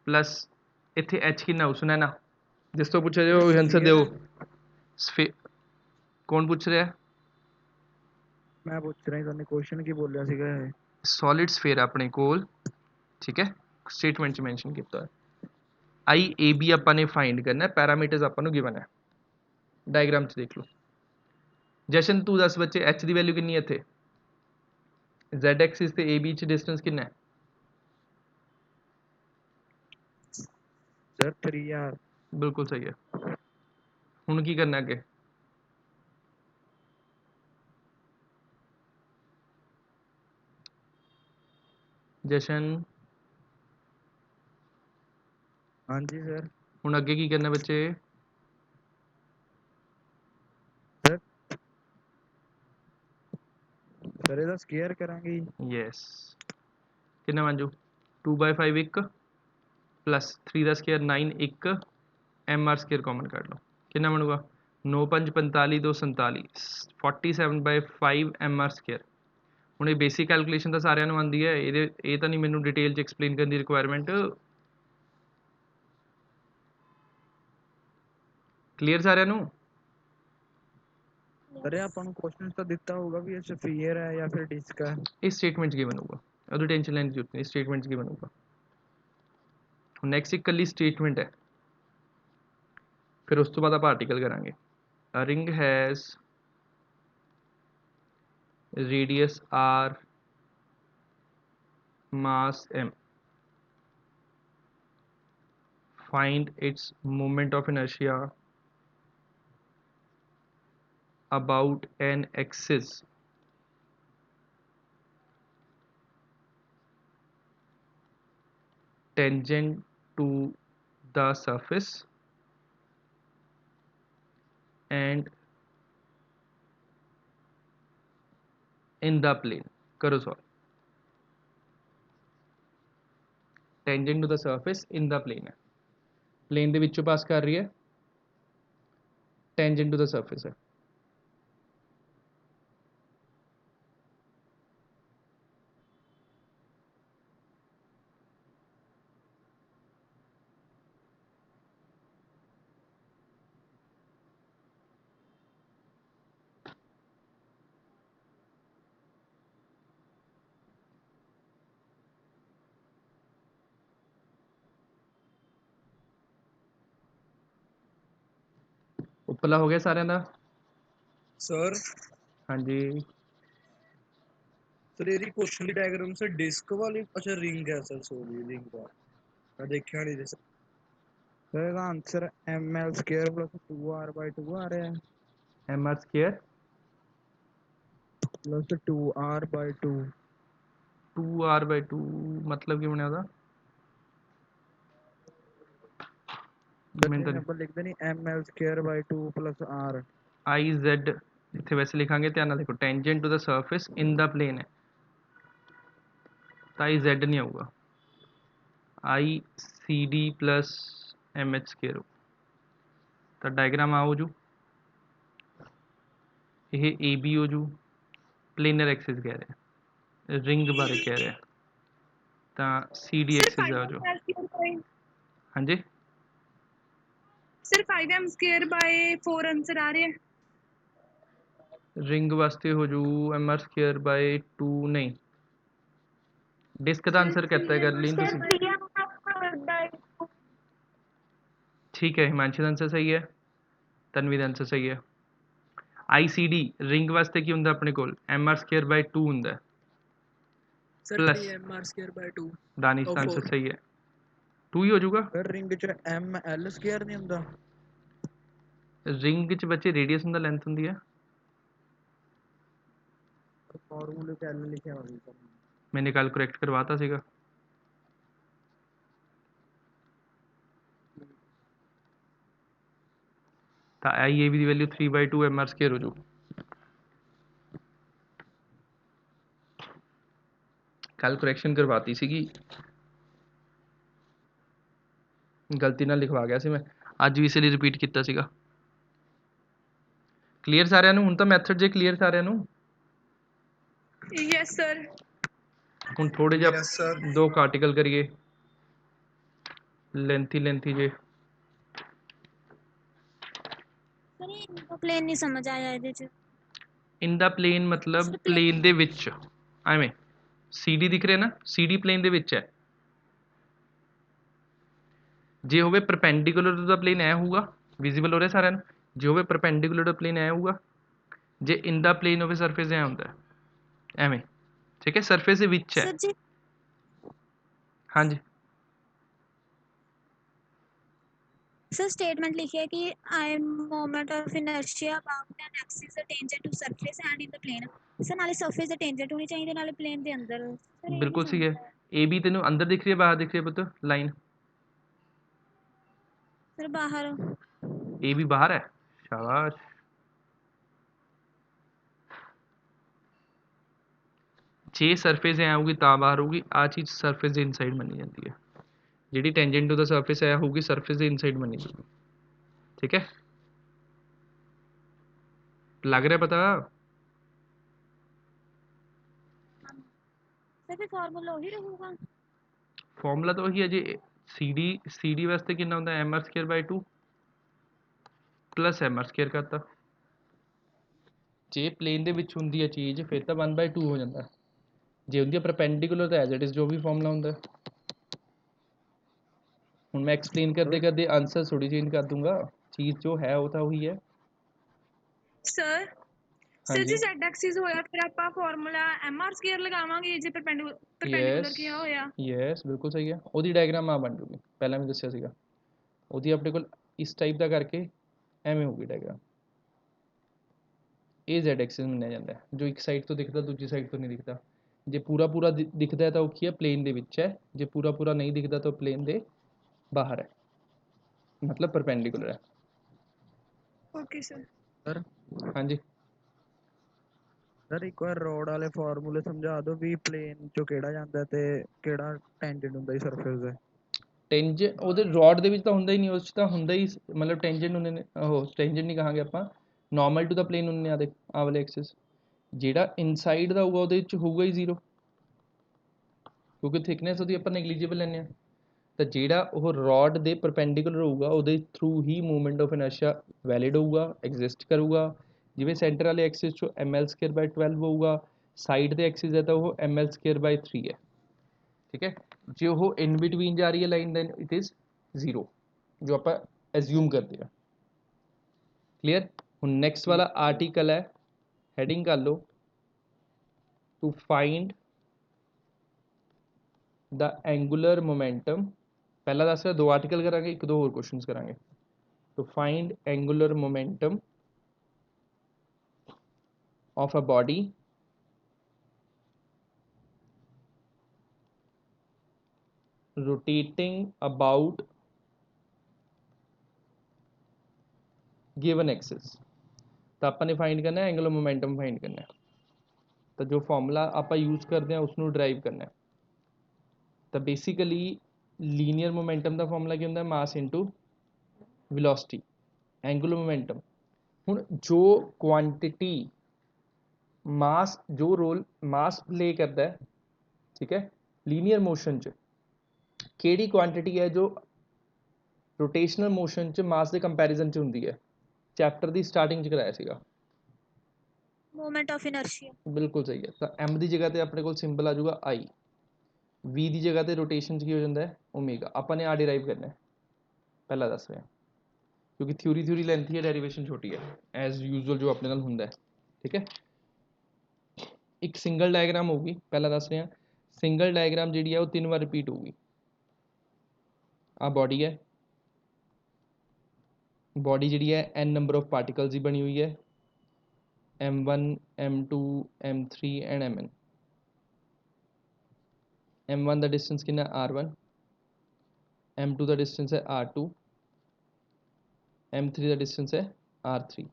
प्लस इत्थे एच कितना हो सुनैना जिस तो पूछा जो आंसर दिओ स्फे कौन पूछ रहा है मैं पूछ रहा ਤੁਹਾਨੂੰ क्वेश्चन ਕੀ ਬੋਲਿਆ ਸੀਗਾ ਇਹ सॉलिड स्फेयर अपने कोल ठीक है स्टेटमेंट च मेंशन किया है आई ए बी ਆਪਾਂ ਨੇ फाइंड करना है पैरामीटर्स ਆਪਾਂ ਨੂੰ गिवन है डायग्राम च देख लो जशन तू दस बच्चे एच की वैल्यू कितनी है इत्थे z एक्सिस ते ए बी च डिस्टेंस कितना है ਸਰ 3r बिल्कुल सही है हुन की करना अगे जशन ਹਾਂਜੀ ਸਰ हुन अगे की करना बच्चे ਸਰ ਸਰ ਇਹਦਾ ਸਕੇਅਰ ਕਰਾਂਗੇ ਜੀ। यस कितना बन जू 2/5 एक प्लस 3 का स्केयर 9 एक एम आर स्केयर कॉमन कर लो कितना बनूगा 9 5 45 2 47 47/5 एम आर स्केयर ਹੁਣ ਇਹ ਬੇਸਿਕ ਕੈਲਕੂਲੇਸ਼ਨ ਤਾਂ ਸਾਰਿਆਂ ਨੂੰ ਆਉਂਦੀ ਹੈ ਇਹ ਤਾਂ ਨਹੀਂ ਮੈਨੂੰ ਡਿਟੇਲ 'ਚ ਐਕਸਪਲੇਨ ਕਰਨ ਦੀ ਰਿਕੁਆਇਰਮੈਂਟ ਕਲੀਅਰ ਸਾਰਿਆਂ ਨੂੰ ਸਰ ਇਹ ਆਪਾਂ ਨੂੰ ਕੁਐਸਚਨ ਤਾਂ ਦਿੱਤਾ ਹੋਊਗਾ ਵੀ ਇਹ ਸਫੀਅਰ ਹੈ ਜਾਂ ਫਿਰ ਡਿਸਕ ਹੈ ਇਸ ਸਟੇਟਮੈਂਟ 'ਚ ਕੀ ਬਣੂਗਾ ਉਹਦੀ ਟੈਨਸ਼ਨ ਲੈਣ ਦੀ ਜ਼ਰੂਰਤ ਨਹੀਂ ਸਟੇਟਮੈਂਟ 'ਚ ਕੀ ਬਣੂਗਾ ਹੁਣ ਨੈਕਸਟ ਇੱਕ ਇਕੱਲੀ ਸਟੇਟਮੈਂਟ ਹੈ ਫਿਰ ਉਸ ਤੋਂ ਬਾਅਦ ਆਪਾਂ ਆਰਟੀਕਲ ਕਰਾਂਗੇ a ring has radius r mass m find its moment of inertia about an axis tangent to the surface and in the plane करो solve tangent to the surface in the plane है plane ਦੇ ਵਿੱਚੋਂ ਪਾਸ ਕਰ ਰਹੀ ਹੈ tangent to the surface है ਉੱਪਰਲਾ ਹੋ ਗਿਆ ਸਾਰਿਆਂ ਦਾ सर ਹਾਂਜੀ सर ਇਹਦੀ ਕੁਐਸਚਨ ਦੀ ਡਾਇਗਰਾਮ ਸਰ ਡਿਸਕ ਵਾਲੀ ਅੱਛਾ ਰਿੰਗ ਹੈ ਸਰ ਸੋਰੀ ਰਿੰਗ ਦਾ ਮੈਂ ਦੇਖਿਆ ਨਹੀਂ ਸਰ ਸਰ ਇਹਦਾ answer ml square plus 2r/2 ਆ ਰਿਹਾ ਹੈ M R square plus 2r/2 2r/2 मतलब ਕੀ ਬਣਿਆ ਉਹਦਾ ਬੱਚੇ ਸਿੰਪਲ ਲਿਖਦੇ ਨਹੀਂ ml square plus r I Z ਇੱਥੇ ਵੈਸੇ ਲਿਖਾਂਗੇ ਧਿਆਨ ਨਾਲ ਦੇਖੋ tangent to the surface in the plane ਹੈ ਤਾਂ आई जेड ਨਹੀਂ ਆਊਗਾ I C D plus M H square ਤਾਂ ਡਾਇਗਰਾਮ ਆ ਹੋ ਜੂ ਇਹ ए बी ਹੋ ਜੂ ਪਲੇਨਰ ਐਕਸਿਸ ਕਹਿ ਰਿਹਾ ਰਿੰਗ ਬਾਰੇ ਕਹਿ ਰਿਹਾ ਤਾਂ सी डी ਐਕਸਿਸ ਆ ਜੋ ਹਾਂਜੀ ਸਰ 5m ਸਕੁਅਰ ਬਾਈ 4 ਆਨਸਰ ਆ ਰਿਹਾ रिंग वास्ते हो जू एम आर स्केयर बाय 2 नहीं डिस्क का आंसर कहता है कर लीन ठीक है हिमांशु का आंसर सही है तनवी का आंसर सही है आई सी डी रिंग वास्ते की हुंदा अपने कोल एम आर स्केयर बाय 2 हुंदा ਸਰ प्लस 3mr²/2 दानिश का आंसर सही है 2 ही हो जाऊगा ਸਰ ਰਿੰਗ ਚ ml ਸਕੁਅਰ ਨਹੀਂ ਹੁੰਦਾ रिंग च बच्चे रेडियस हुंदा लेंथ हुंदी है ਫਾਰਮੂਲੇ ਚ l ਲਿਖਿਆ ਹੋਵੇ ਸਰ मैंने कल करेक्ट करवाता सीगा ਤਾਂ आई A B the value 3/2 M R square हो जाऊ कल करैक्शन करवाती सीगी गलती ਨਾਲ ਲਿਖਵਾ ਗਿਆ ਸੀ ਮੈਂ ਅੱਜ ਵੀ ਇਸ ਲਈ ਰਿਪੀਟ ਕੀਤਾ ਸੀਗਾ ਕਲੀਅਰ ਸਾਰਿਆਂ ਨੂੰ ਹੁਣ ਤਾਂ ਮੈਥਡ ਜੇ ਕਲੀਅਰ ਸਾਰਿਆਂ ਨੂੰ ਯੈਸ ਸਰ ਹੁਣ ਥੋੜੇ ਜਿਹਾ Yes, sir. ਦੋ ਆਰਟੀਕਲ ਕਰੀਏ लेंथी जे ਸਰ ਇਹ ਇਨਕੋ ਪਲੇਨ ਨਹੀਂ ਸਮਝ ਆਇਆ ਇਹਦੇ ਚ इन द प्लेन मतलब Sir, प्लेन ਦੇ ਵਿੱਚ ਐਵੇਂ CD ਦਿਖ ਰਿਹਾ ਨਾ CD ਪਲੇਨ ਦੇ ਵਿੱਚ ਹੈ ਜੇ ਹੋਵੇ ਪਰਪੈਂਡੀਕੂਲਰ ਟੂ ਦਾ ਪਲੇਨ ਐ ਹੋਊਗਾ ਵਿਜ਼ੀਬਲ ਹੋ ਰਿਹਾ ਸਾਰਿਆਂ ਨੂੰ ਜੇ ਹੋਵੇ ਪਰਪੈਂਡੀਕੂਲਰ ਟੂ ਪਲੇਨ ਐ ਹੋਊਗਾ ਜੇ ਇਨ ਦਾ ਪਲੇਨ ਹੋਵੇ ਸਰਫੇਸ ਐ ਹੁੰਦਾ ਐਵੇਂ ਠੀਕ ਹੈ ਸਰਫੇਸ ਦੇ ਵਿੱਚ ਹੈ ਸਰ ਜੀ ਹਾਂਜੀ ਸਰ ਸਟੇਟਮੈਂਟ ਲਿਖਿਆ ਹੈ ਕਿ I moment of inertia about an axis tangent to surface and in the plane sir ਨਾਲੇ ਸਰਫੇਸ ਦੇ ਟੈਂਜੈਂਟ ਹੋਣੀ ਚਾਹੀਦੀ ਨਾਲੇ ਪਲੇਨ ਦੇ ਅੰਦਰ ਸਰ ਇਹ ਨਹੀਂ ਬਿਲਕੁਲ ਸਹੀ ਹੈ ਸਮਝ ਆਇਆ ਏ ਬੀ ਤੈਨੂੰ ਅੰਦਰ ਦਿਖ ਰਹੀ ਹੈ ਬਾਹਰ ਦਿਖ ਰਹੀ ਹੈ ਪੁੱਤ ਲਾਈਨ ਸਰ ਬਾਹਰ ਏ ਬੀ ਬਾਹਰ ਹੈ ਸ਼ਾਬਾਸ਼ ਜੇ ਸਰਫੇਸ ਐ ਹੋਊਗੀ ਤਾਂ ਬਾਹਰ ਹੋਊਗੀ ਆ ਚੀਜ਼ ਸਰਫੇਸ ਦੇ ਇਨਸਾਈਡ ਮੰਨੀ ਜਾਂਦੀ ਹੈ ਜਿਹੜੀ ਟੈਂਜੈਂਟ ਟੂ ਦਾ ਸਰਫੇਸ ਐ ਹੋਊਗੀ ਸਰਫੇਸ ਦੇ ਇਨਸਾਈਡ ਮੰਨੀ ਜਾਊਗੀ ਠੀਕ ਹੈ ਲੱਗ ਰਿਹਾ ਪਤਾ ਸਰ ਫਿਰ ਫਾਰਮੂਲਾ ਉਹੀ ਰਹੂਗਾ ਫਾਰਮੂਲਾ ਤਾਂ ਉਹੀ ਹੈ ਜੇ CD ਵਾਸਤੇ ਕਿੰਨਾ ਹੁੰਦਾ mr²/2 ਪਲੱਸ mr² ਕਰਤਾ ਜੇ ਪਲੇਨ ਦੇ ਵਿੱਚ ਹੁੰਦੀ ਹੈ ਚੀਜ਼ ਫਿਰ ਤਾਂ 1/2 ਹੋ ਜਾਂਦਾ ਜੇ ਹੁੰਦੀ ਹੈ ਪਰਪੈਂਡੀਕੂਲਰ ਤਾਂ ਐਜ਼ ਇਟ ਇਜ਼ ਜੋ ਵੀ ਫਾਰਮੂਲਾ ਹੁੰਦਾ ਹੁਣ ਮੈਂ ਐਕਸਪਲੇਨ ਕਰਦੇ ਕਰਦੇ ਆਂਸਰ ਥੋੜੀ ਚੇਂਜ ਕਰ ਦੂੰਗਾ ਚੀਜ਼ ਜੋ ਹੈ ਉਹ ਤਾਂ ਉਹੀ ਹੈ ਸਰ ਸਰ ਹਾਂਜੀ ਜੀ z ਐਕਸਿਸ ਹੋਇਆ ਫਿਰ ਆਪਾਂ ਫਾਰਮੂਲਾ mr² ਲਗਾਵਾਂਗੇ ਜੇ ਪਰਪੈਂਡੀਕੂਲਰ ਕਿਹਾ ਹੋਇਆ ਯੈਸ ਬਿਲਕੁਲ ਸਹੀ ਹੈ ਉਹਦੀ ਡਾਇਗਰਾਮ ਆ ਬਣ ਜੂਗੀ ਪਹਿਲਾਂ ਵੀ ਦੱਸਿਆ ਸੀਗਾ ਉਹਦੀ ਆਪਣੇ ਕੋਲ ਇਸ ਟਾਈਪ ਦਾ ਕਰਕੇ ਐਵੇਂ ਹੋਊਗੀ ਡਾਇਗਰਾਮ ਇਹ z ਐਕਸਿਸ ਮੰਨਿਆ ਜਾਂਦਾ ਹੈ ਜੋ ਇੱਕ ਸਾਈਡ ਤੋਂ ਦਿਖਦਾ ਦੂਜੀ ਸਾਈਡ ਤੋਂ ਨਹੀਂ ਦਿਖਦਾ ਜੇ ਪੂਰਾ ਪੂਰਾ ਦਿਖਦਾ ਹੈ ਤਾਂ ਉਹ ਕੀ ਹੈ ਪਲੇਨ ਦੇ ਵਿੱਚ ਹੈ ਜੇ ਪੂਰਾ ਪੂਰਾ ਨਹੀਂ ਦਿਖਦਾ ਤਾਂ ਪਲੇਨ ਦੇ ਬਾਹਰ ਹੈ मतलब परपेंडिकुलर है ਓਕੇ ਸਰ ਸਰ हाँ जी ਸਰ ਇੱਕ ਵਾਰ ਰੋਡ ਵਾਲੇ ਫਾਰਮੂਲੇ ਸਮਝਾ ਦਿਓ ਵੀ ਪਲੇਨ ਚੋਂ ਕਿਹੜਾ ਜਾਂਦਾ ਤੇ ਕਿਹੜਾ ਟੈਂਜੈਂਟ ਹੁੰਦਾ ਜੀ ਸਰਫੇਸ ਦਾ ਟੈਂਜੈਂਟ ਉਹਦੇ ਰੋਡ ਦੇ ਵਿੱਚ ਤਾਂ ਹੁੰਦਾ ਹੀ ਨਹੀਂ ਉਸ 'ਚ ਤਾਂ ਹੁੰਦਾ ਹੀ ਮਤਲਬ ਟੈਂਜੈਂਟ ਹੁੰਦੇ ਨੇ ਉਹ ਟੈਂਜੈਂਟ ਨਹੀਂ ਕਹਾਂਗੇ ਆਪਾਂ ਨਾਰਮਲ ਟੂ ਦਾ ਪਲੇਨ ਹੁੰਦੇ ਆ ਦੇ ਆ ਵਾਲੇ ਐਕਸਿਸ ਜਿਹੜਾ ਇਨਸਾਈਡ ਦਾ ਹੋਊਗਾ ਉਹਦੇ ਵਿੱਚ ਹੋਊਗਾ ਹੀ ਜ਼ੀਰੋ ਕਿਉਂਕਿ ਥਿਕਨੈਸ ਉਹਦੀ ਆਪਾਂ ਨੈਗਲੀਜੀਬਲ ਲੈਂਦੇ ਹਾਂ ਤਾਂ ਜਿਹੜਾ ਉਹ ਰੋਡ ਦੇ ਪਰਪੈਂਡੀਕੂਲਰ ਹੋਊਗਾ ਉਹਦੇ ਥਰੂ ਹੀ ਮੂਵਮੈਂਟ ਆਫ ਇਨਰਸ਼ੀਆ ਵੈਲਿਡ ਹੋਊਗਾ ਐਗਜ਼ਿਸਟ ਕਰੂਗਾ ਜਿਵੇਂ ਸੈਂਟਰ ਵਾਲੇ ਐਕਸਿਸ 'ਚੋਂ ml²/12 ਹੋਊਗਾ ਸਾਈਡ ਦੇ ਐਕਸਿਸ ਹੈ ਤਾਂ ਉਹ ml²/3 ਹੈ ਠੀਕ ਹੈ ਜੇ ਉਹ ਇਨ ਬਿਟਵੀਨ ਜਾ ਰਹੀ ਹੈ ਲਾਈਨ ਦੈਨ ਇਟ ਇਜ਼ 0 ਜੋ ਆਪਾਂ ਐਜ਼ਿਊਮ ਕਰਦੇ ਹਾਂ ਕਲੀਅਰ ਹੁਣ ਨੈਕਸਟ ਵਾਲਾ ਆਰਟੀਕਲ ਹੈ ਹੈਡਿੰਗ ਕਰ ਲਓ to find the angular momentum ਪਹਿਲਾਂ ਦੱਸ ਰਿਹਾ ਦੋ ਆਰਟੀਕਲ ਕਰਾਂਗੇ ਇੱਕ ਦੋ ਹੋਰ ਕੁਐਸਚਨਸ ਕਰਾਂਗੇ to find angular momentum of a body rotating about given axis ਤਾਂ ਆਪਾਂ ਨੇ ਫਾਈਂਡ ਕਰਨਾ ਹੈ ਐਂਗੂਲਰ ਮੋਮੈਂਟਮ ਫਾਈਂਡ ਕਰਨਾ ਹੈ ਤਾਂ ਜੋ ਫਾਰਮੂਲਾ ਆਪਾਂ ਯੂਜ਼ ਕਰਦੇ ਹਾਂ ਉਸ ਨੂੰ ਡਰਾਈਵ ਕਰਨਾ ਹੈ ਤਾਂ ਬੇਸਿਕਲੀ ਲੀਨੀਅਰ ਮੋਮੈਂਟਮ ਦਾ ਫਾਰਮੂਲਾ ਕੀ ਹੁੰਦਾ ਮਾਸ ਇਨਟੂ ਵੈਲੋਸਿਟੀ ਐਂਗੂਲਰ ਮੋਮੈਂਟਮ ਹੁਣ ਜੋ ਕੁਆਂਟਿਟੀ ਮਾਸ ਜੋ ਰੋਲ ਮਾਸ ਪਲੇ ਕਰਦਾ ਹੈ ਠੀਕ ਹੈ ਲੀਨੀਅਰ ਮੋਸ਼ਨ 'ਚ ਕਿਹੜੀ ਕੁਆਂਟਿਟੀ ਹੈ ਜੋ ਰੋਟੇਸ਼ਨਲ ਮੋਸ਼ਨ 'ਚ ਮਾਸ ਦੇ ਕੰਪੈਰੀਜ਼ਨ 'ਚ ਹੁੰਦੀ ਹੈ ਚੈਪਟਰ ਦੀ ਸਟਾਰਟਿੰਗ 'ਚ ਕਰਾਇਆ ਸੀਗਾ ਮੂਵਮੈਂਟ ਆਫ ਇਨਰਸ਼ੀਆ ਬਿਲਕੁਲ ਸਹੀ ਹੈ ਤਾਂ m ਦੀ ਜਗ੍ਹਾ ਤੇ ਆਪਣੇ ਕੋਲ ਸਿੰਬਲ ਆ ਜਾਊਗਾ i v ਦੀ ਜਗ੍ਹਾ ਤੇ ਰੋਟੇਸ਼ਨ 'ਚ ਕੀ ਹੋ ਜਾਂਦਾ ਹੈ ਓਮੇਗਾ ਆਪਾਂ ਨੇ ਆ ਡਿਰਾਈਵ ਕਰਨਾ ਹੈ ਪਹਿਲਾਂ ਦੱਸ ਰਿਹਾ ਕਿਉਂਕਿ ਥਿਊਰੀ ਲੈਂਥੀ ਹੈ ਡੈਰੀਵੇਸ਼ਨ ਛੋਟੀ ਹੈ ਐਜ਼ ਯੂਜ਼ੁਅਲ ਜੋ ਆਪਣੇ ਨਾਲ ਹੁੰਦਾ ਹੈ ਠੀਕ ਹੈ ਇੱਕ ਸਿੰਗਲ ਡਾਇਗਰਾਮ ਹੋਊਗੀ ਪਹਿਲਾਂ ਦੱਸ ਰਿਹਾ ਸਿੰਗਲ ਡਾਇਗਰਾਮ ਜਿਹੜੀ ਹੈ ਉਹ 3 ਵਾਰ ਰਿਪੀਟ ਹੋਊਗੀ ਆ ਬੋਡੀ ਹੈ ਬੋਡੀ ਜਿਹੜੀ ਹੈ n ਨੰਬਰ ਆਫ ਪਾਰਟੀਕਲਸ ਦੀ ਬਣੀ ਹੋਈ ਹੈ m1 m2 m3 and mn m1 the distance ਕਿੰਨਾ r1 m2 ਦਾ ਡਿਸਟੈਂਸ ਹੈ r2 m3 ਦਾ ਡਿਸਟੈਂਸ ਹੈ r3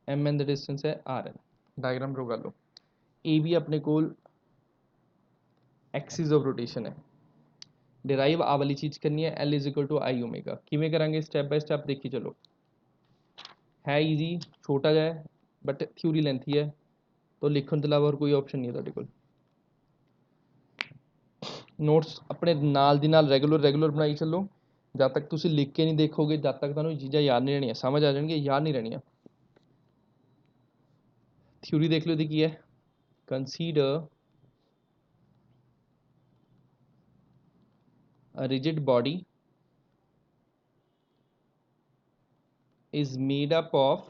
mn ਦਾ ਡਿਸਟੈਂਸ ਹੈ rn ਡਾਇਗਰਾਮ ਡਰਾ ਕਰ ਲਓ ਇਹ ਵੀ ਆਪਣੇ ਕੋਲ ਐਕਸਿਸ ਆਫ ਰੋਟੇਸ਼ਨ ਹੈ ਡਿਰਾਈਵ ਆ ਵਾਲੀ ਚੀਜ਼ ਕਰਨੀ ਹੈ L = I ਓਮੇਗਾ ਕਿਵੇਂ ਕਰਾਂਗੇ ਸਟੈਪ ਬਾय ਸਟੈਪ ਦੇਖੀ ਚਲੋ ਹੈ ਈਜ਼ੀ ਛੋਟਾ ਜਿਹਾ ਹੈ ਬਟ ਥਿਊਰੀ ਲੈਂਥੀ ਹੈ ਤਾਂ ਲਿਖਣ ਤੋਂ ਇਲਾਵਾ ਹੋਰ ਕੋਈ ਆਪਸ਼ਨ ਨਹੀਂ ਹੈ ਤੁਹਾਡੇ ਕੋਲ ਨੋਟਸ ਆਪਣੇ ਨਾਲ ਦੀ ਨਾਲ ਰੈਗੂਲਰ ਬਣਾਈ ਚੱਲੋ जब तक तुसी लिख के नहीं देखोगे जब तक तुहानूं चीज़ां याद नहीं रहनियां, समझ आ जाएंगे, याद नहीं रहनियां। थ्योरी देख लो की है, consider a rigid body is made up of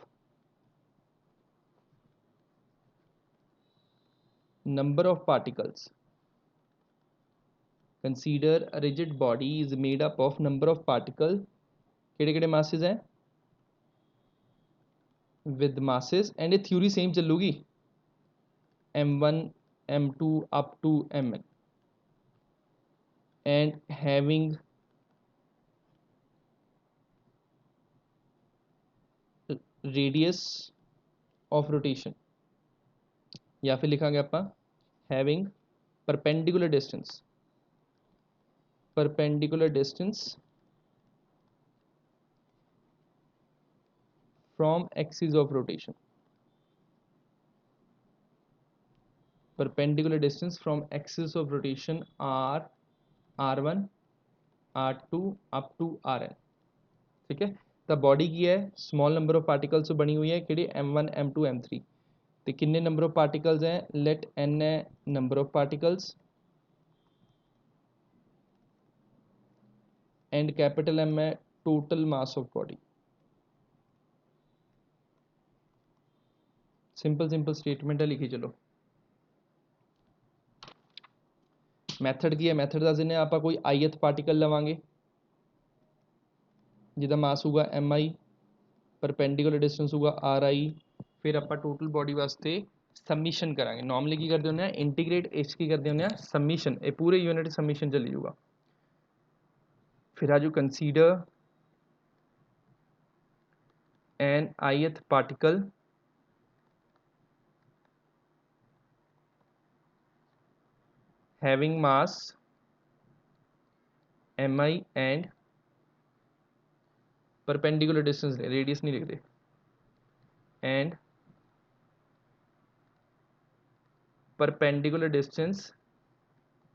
number of particles. Consider a rigid body is made up of number of particles. केड़े केड़े masses हैं? With masses and a theory same चलूगी m1 m2 up to mn and having radius of rotation, या फिर लिखांगे ਆਪਾਂ having perpendicular distance from axis of rotation, perpendicular distance from axis of rotation r r1 r2 up to rn। ठीक है, तो body की है small number of particles से बनी हुई है कि m1 m2 m3, तो कितने नंबर ऑफ पार्टिकल्स हैं, लेट n है number of particles and capital M है total mass of body. Simple statement है, लिखी चलो। मैथड की है, मैथड दस दें आप, कोई ith पार्टिकल लवांगे जिदा मास होगा mi, परपेंडिकुलर डिस्टेंस होगा ri, फिर आप टोटल बॉडी वास्ते सबमिशन करांगे। नॉर्मली की करते होंगे इंटीग्रेट एच की करते होंगे सबमिशन, ये पूरे यूनिट सबमिशन चली जाऊगा। फिर आज consider N ith particle having mass mi and perpendicular distance, radius नहीं लिखते, and perpendicular distance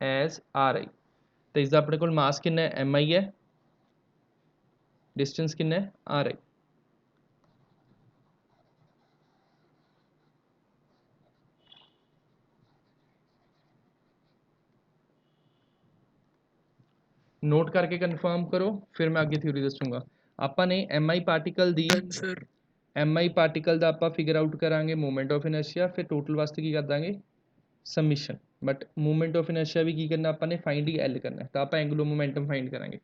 as ri। तो इसका अपने को मास कितना है mi है, डिस्टेंस कितना है ri। नोट करके कंफर्म करो, फिर मैं आगे थ्योरी दसूंगा। ਆਪਾਂ ਨੇ mi ਪਾਰਟੀਕਲ ਦੀ सर mi ਪਾਰਟੀਕਲ ਦਾ ਆਪਾਂ ਫਿਗਰ ਆਊਟ ਕਰਾਂਗੇ ਮੂਵਮੈਂਟ ਆਫ ਇਨਰਸ਼ੀਆ, ਫਿਰ ਟੋਟਲ ਵਾਸਤੇ ਕੀ ਕਰ ਦਾਂਗੇ submission. But movement of inertia भी की करना अपन ने फाइंड ही एल करना है, तो आप एंगुलर मोमेंटम फाइंड करेंगे।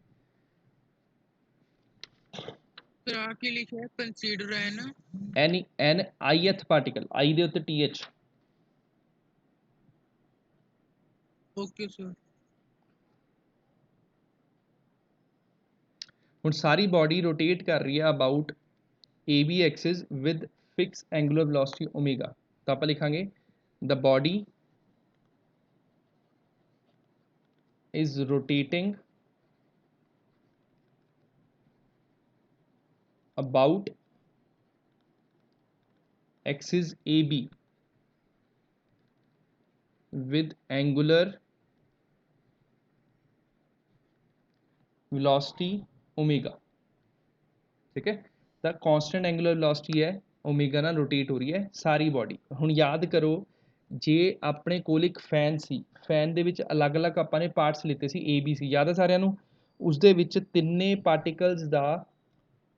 सर आके लिखा है कंसीडर है ना, एन ith पार्टिकल, आई दे उत्ते th। Okay sir. हुण सारी बॉडी रोटेट कर रही है about A B axis with fix angular velocity omega, तो आप लिखांगे the body is rotating about axis AB with angular velocity omega। ठीक है, तो कांस्टेंट एंगुलर वेलोसिटी है ओमेगा ਨਾਲ रोटेट हो रही है सारी बॉडी। ਹੁਣ याद करो जे अपने कोल एक फैन सी, फैन ਦੇ ਵਿੱਚ ਅਲੱਗ-ਅਲੱਗ ਆਪਾਂ ਨੇ ਪਾਰਟਸ ਲਿੱਤੇ ਸੀ A B C, याद है ਸਾਰਿਆਂ ਨੂੰ। ਉਸ ਦੇ ਵਿੱਚ ਤਿੰਨੇ ਪਾਰਟੀਕਲਸ ਦਾ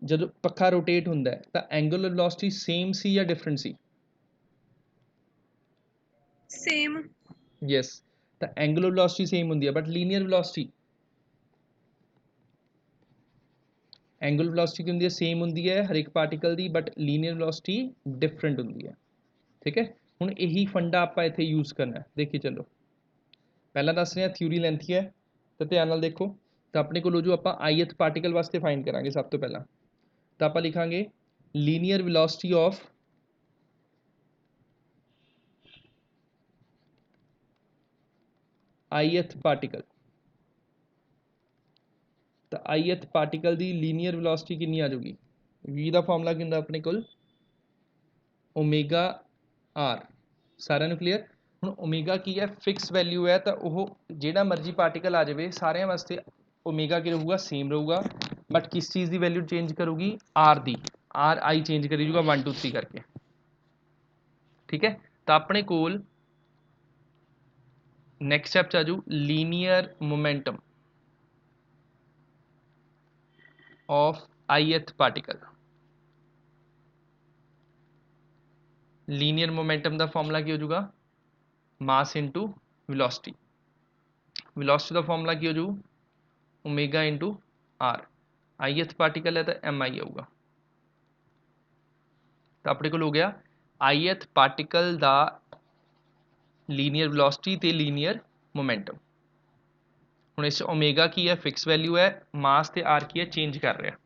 ਜਦੋਂ ਪੱਖਾ ਰੋਟੇਟ ਹੁੰਦਾ ਹੈ ਤਾਂ ਐਂਗੂਲਰ ਵੈਲੋਸਿਟੀ ਸੇਮ ਸੀ ਜਾਂ ਡਿਫਰੈਂਟ ਸੀ? सेम। ਯੈਸ, ਤਾਂ ਐਂਗੂਲਰ ਵੈਲੋਸਿਟੀ ਸੇਮ ਹੁੰਦੀ ਹੈ, but linear velocity, angular velocity की होंगी है सेम होंगी है हर एक पार्टिकल की, बट लीनियर वेलोसिटी डिफरेंट होंगी है। ठीक है, हुण यही फंडा आप इत्थे यूज करना है। देखिए चलो, पहला दस रहे थ्योरी लेंथी है, तो ध्यान नाल देखो। तो अपने को जो आप ith पार्टिकल वास्ते फाइंड करांगे सब तो पहला, तो आप लिखांगे linear velocity of ith particle. तो ith पार्टिकल की लीनियर वेलोसिटी कितनी आ जाएगी? v का फॉर्मूला कि अपने को ओमेगा आर, सारे क्लीयर। हुण ओमेगा की है फिक्स वैल्यू है, तो वह जिहड़ा मर्जी पार्टिकल आ जाए सारे वास्ते ओमेगा की रहूगा सेम रहूगा, बट किस चीज़ की वैल्यू चेंज करूगी, आर दी, आर आई चेंज करी जूगा 1 2 3 करके। ठीक है, तो अपने कोल नैक्सट स्टैप च आजू linear momentum of ith particle. Linear momentum का फॉर्मूला की हो जाऊगा, मास इंटू वेलोसिटी। वेलोसिटी का फॉर्मूला की हो जू, omega into R. ith particle है तो एम आई आऊगा। तो अपने को हो गया ith पार्टिकल का लीनियर वेलोसिटी ते लीनियर मोमेंटम। ਹੁਣ ਇਸ ओमेगा की है फिक्स वैल्यू है, मास ਤੇ आर की है चेंज कर रहा।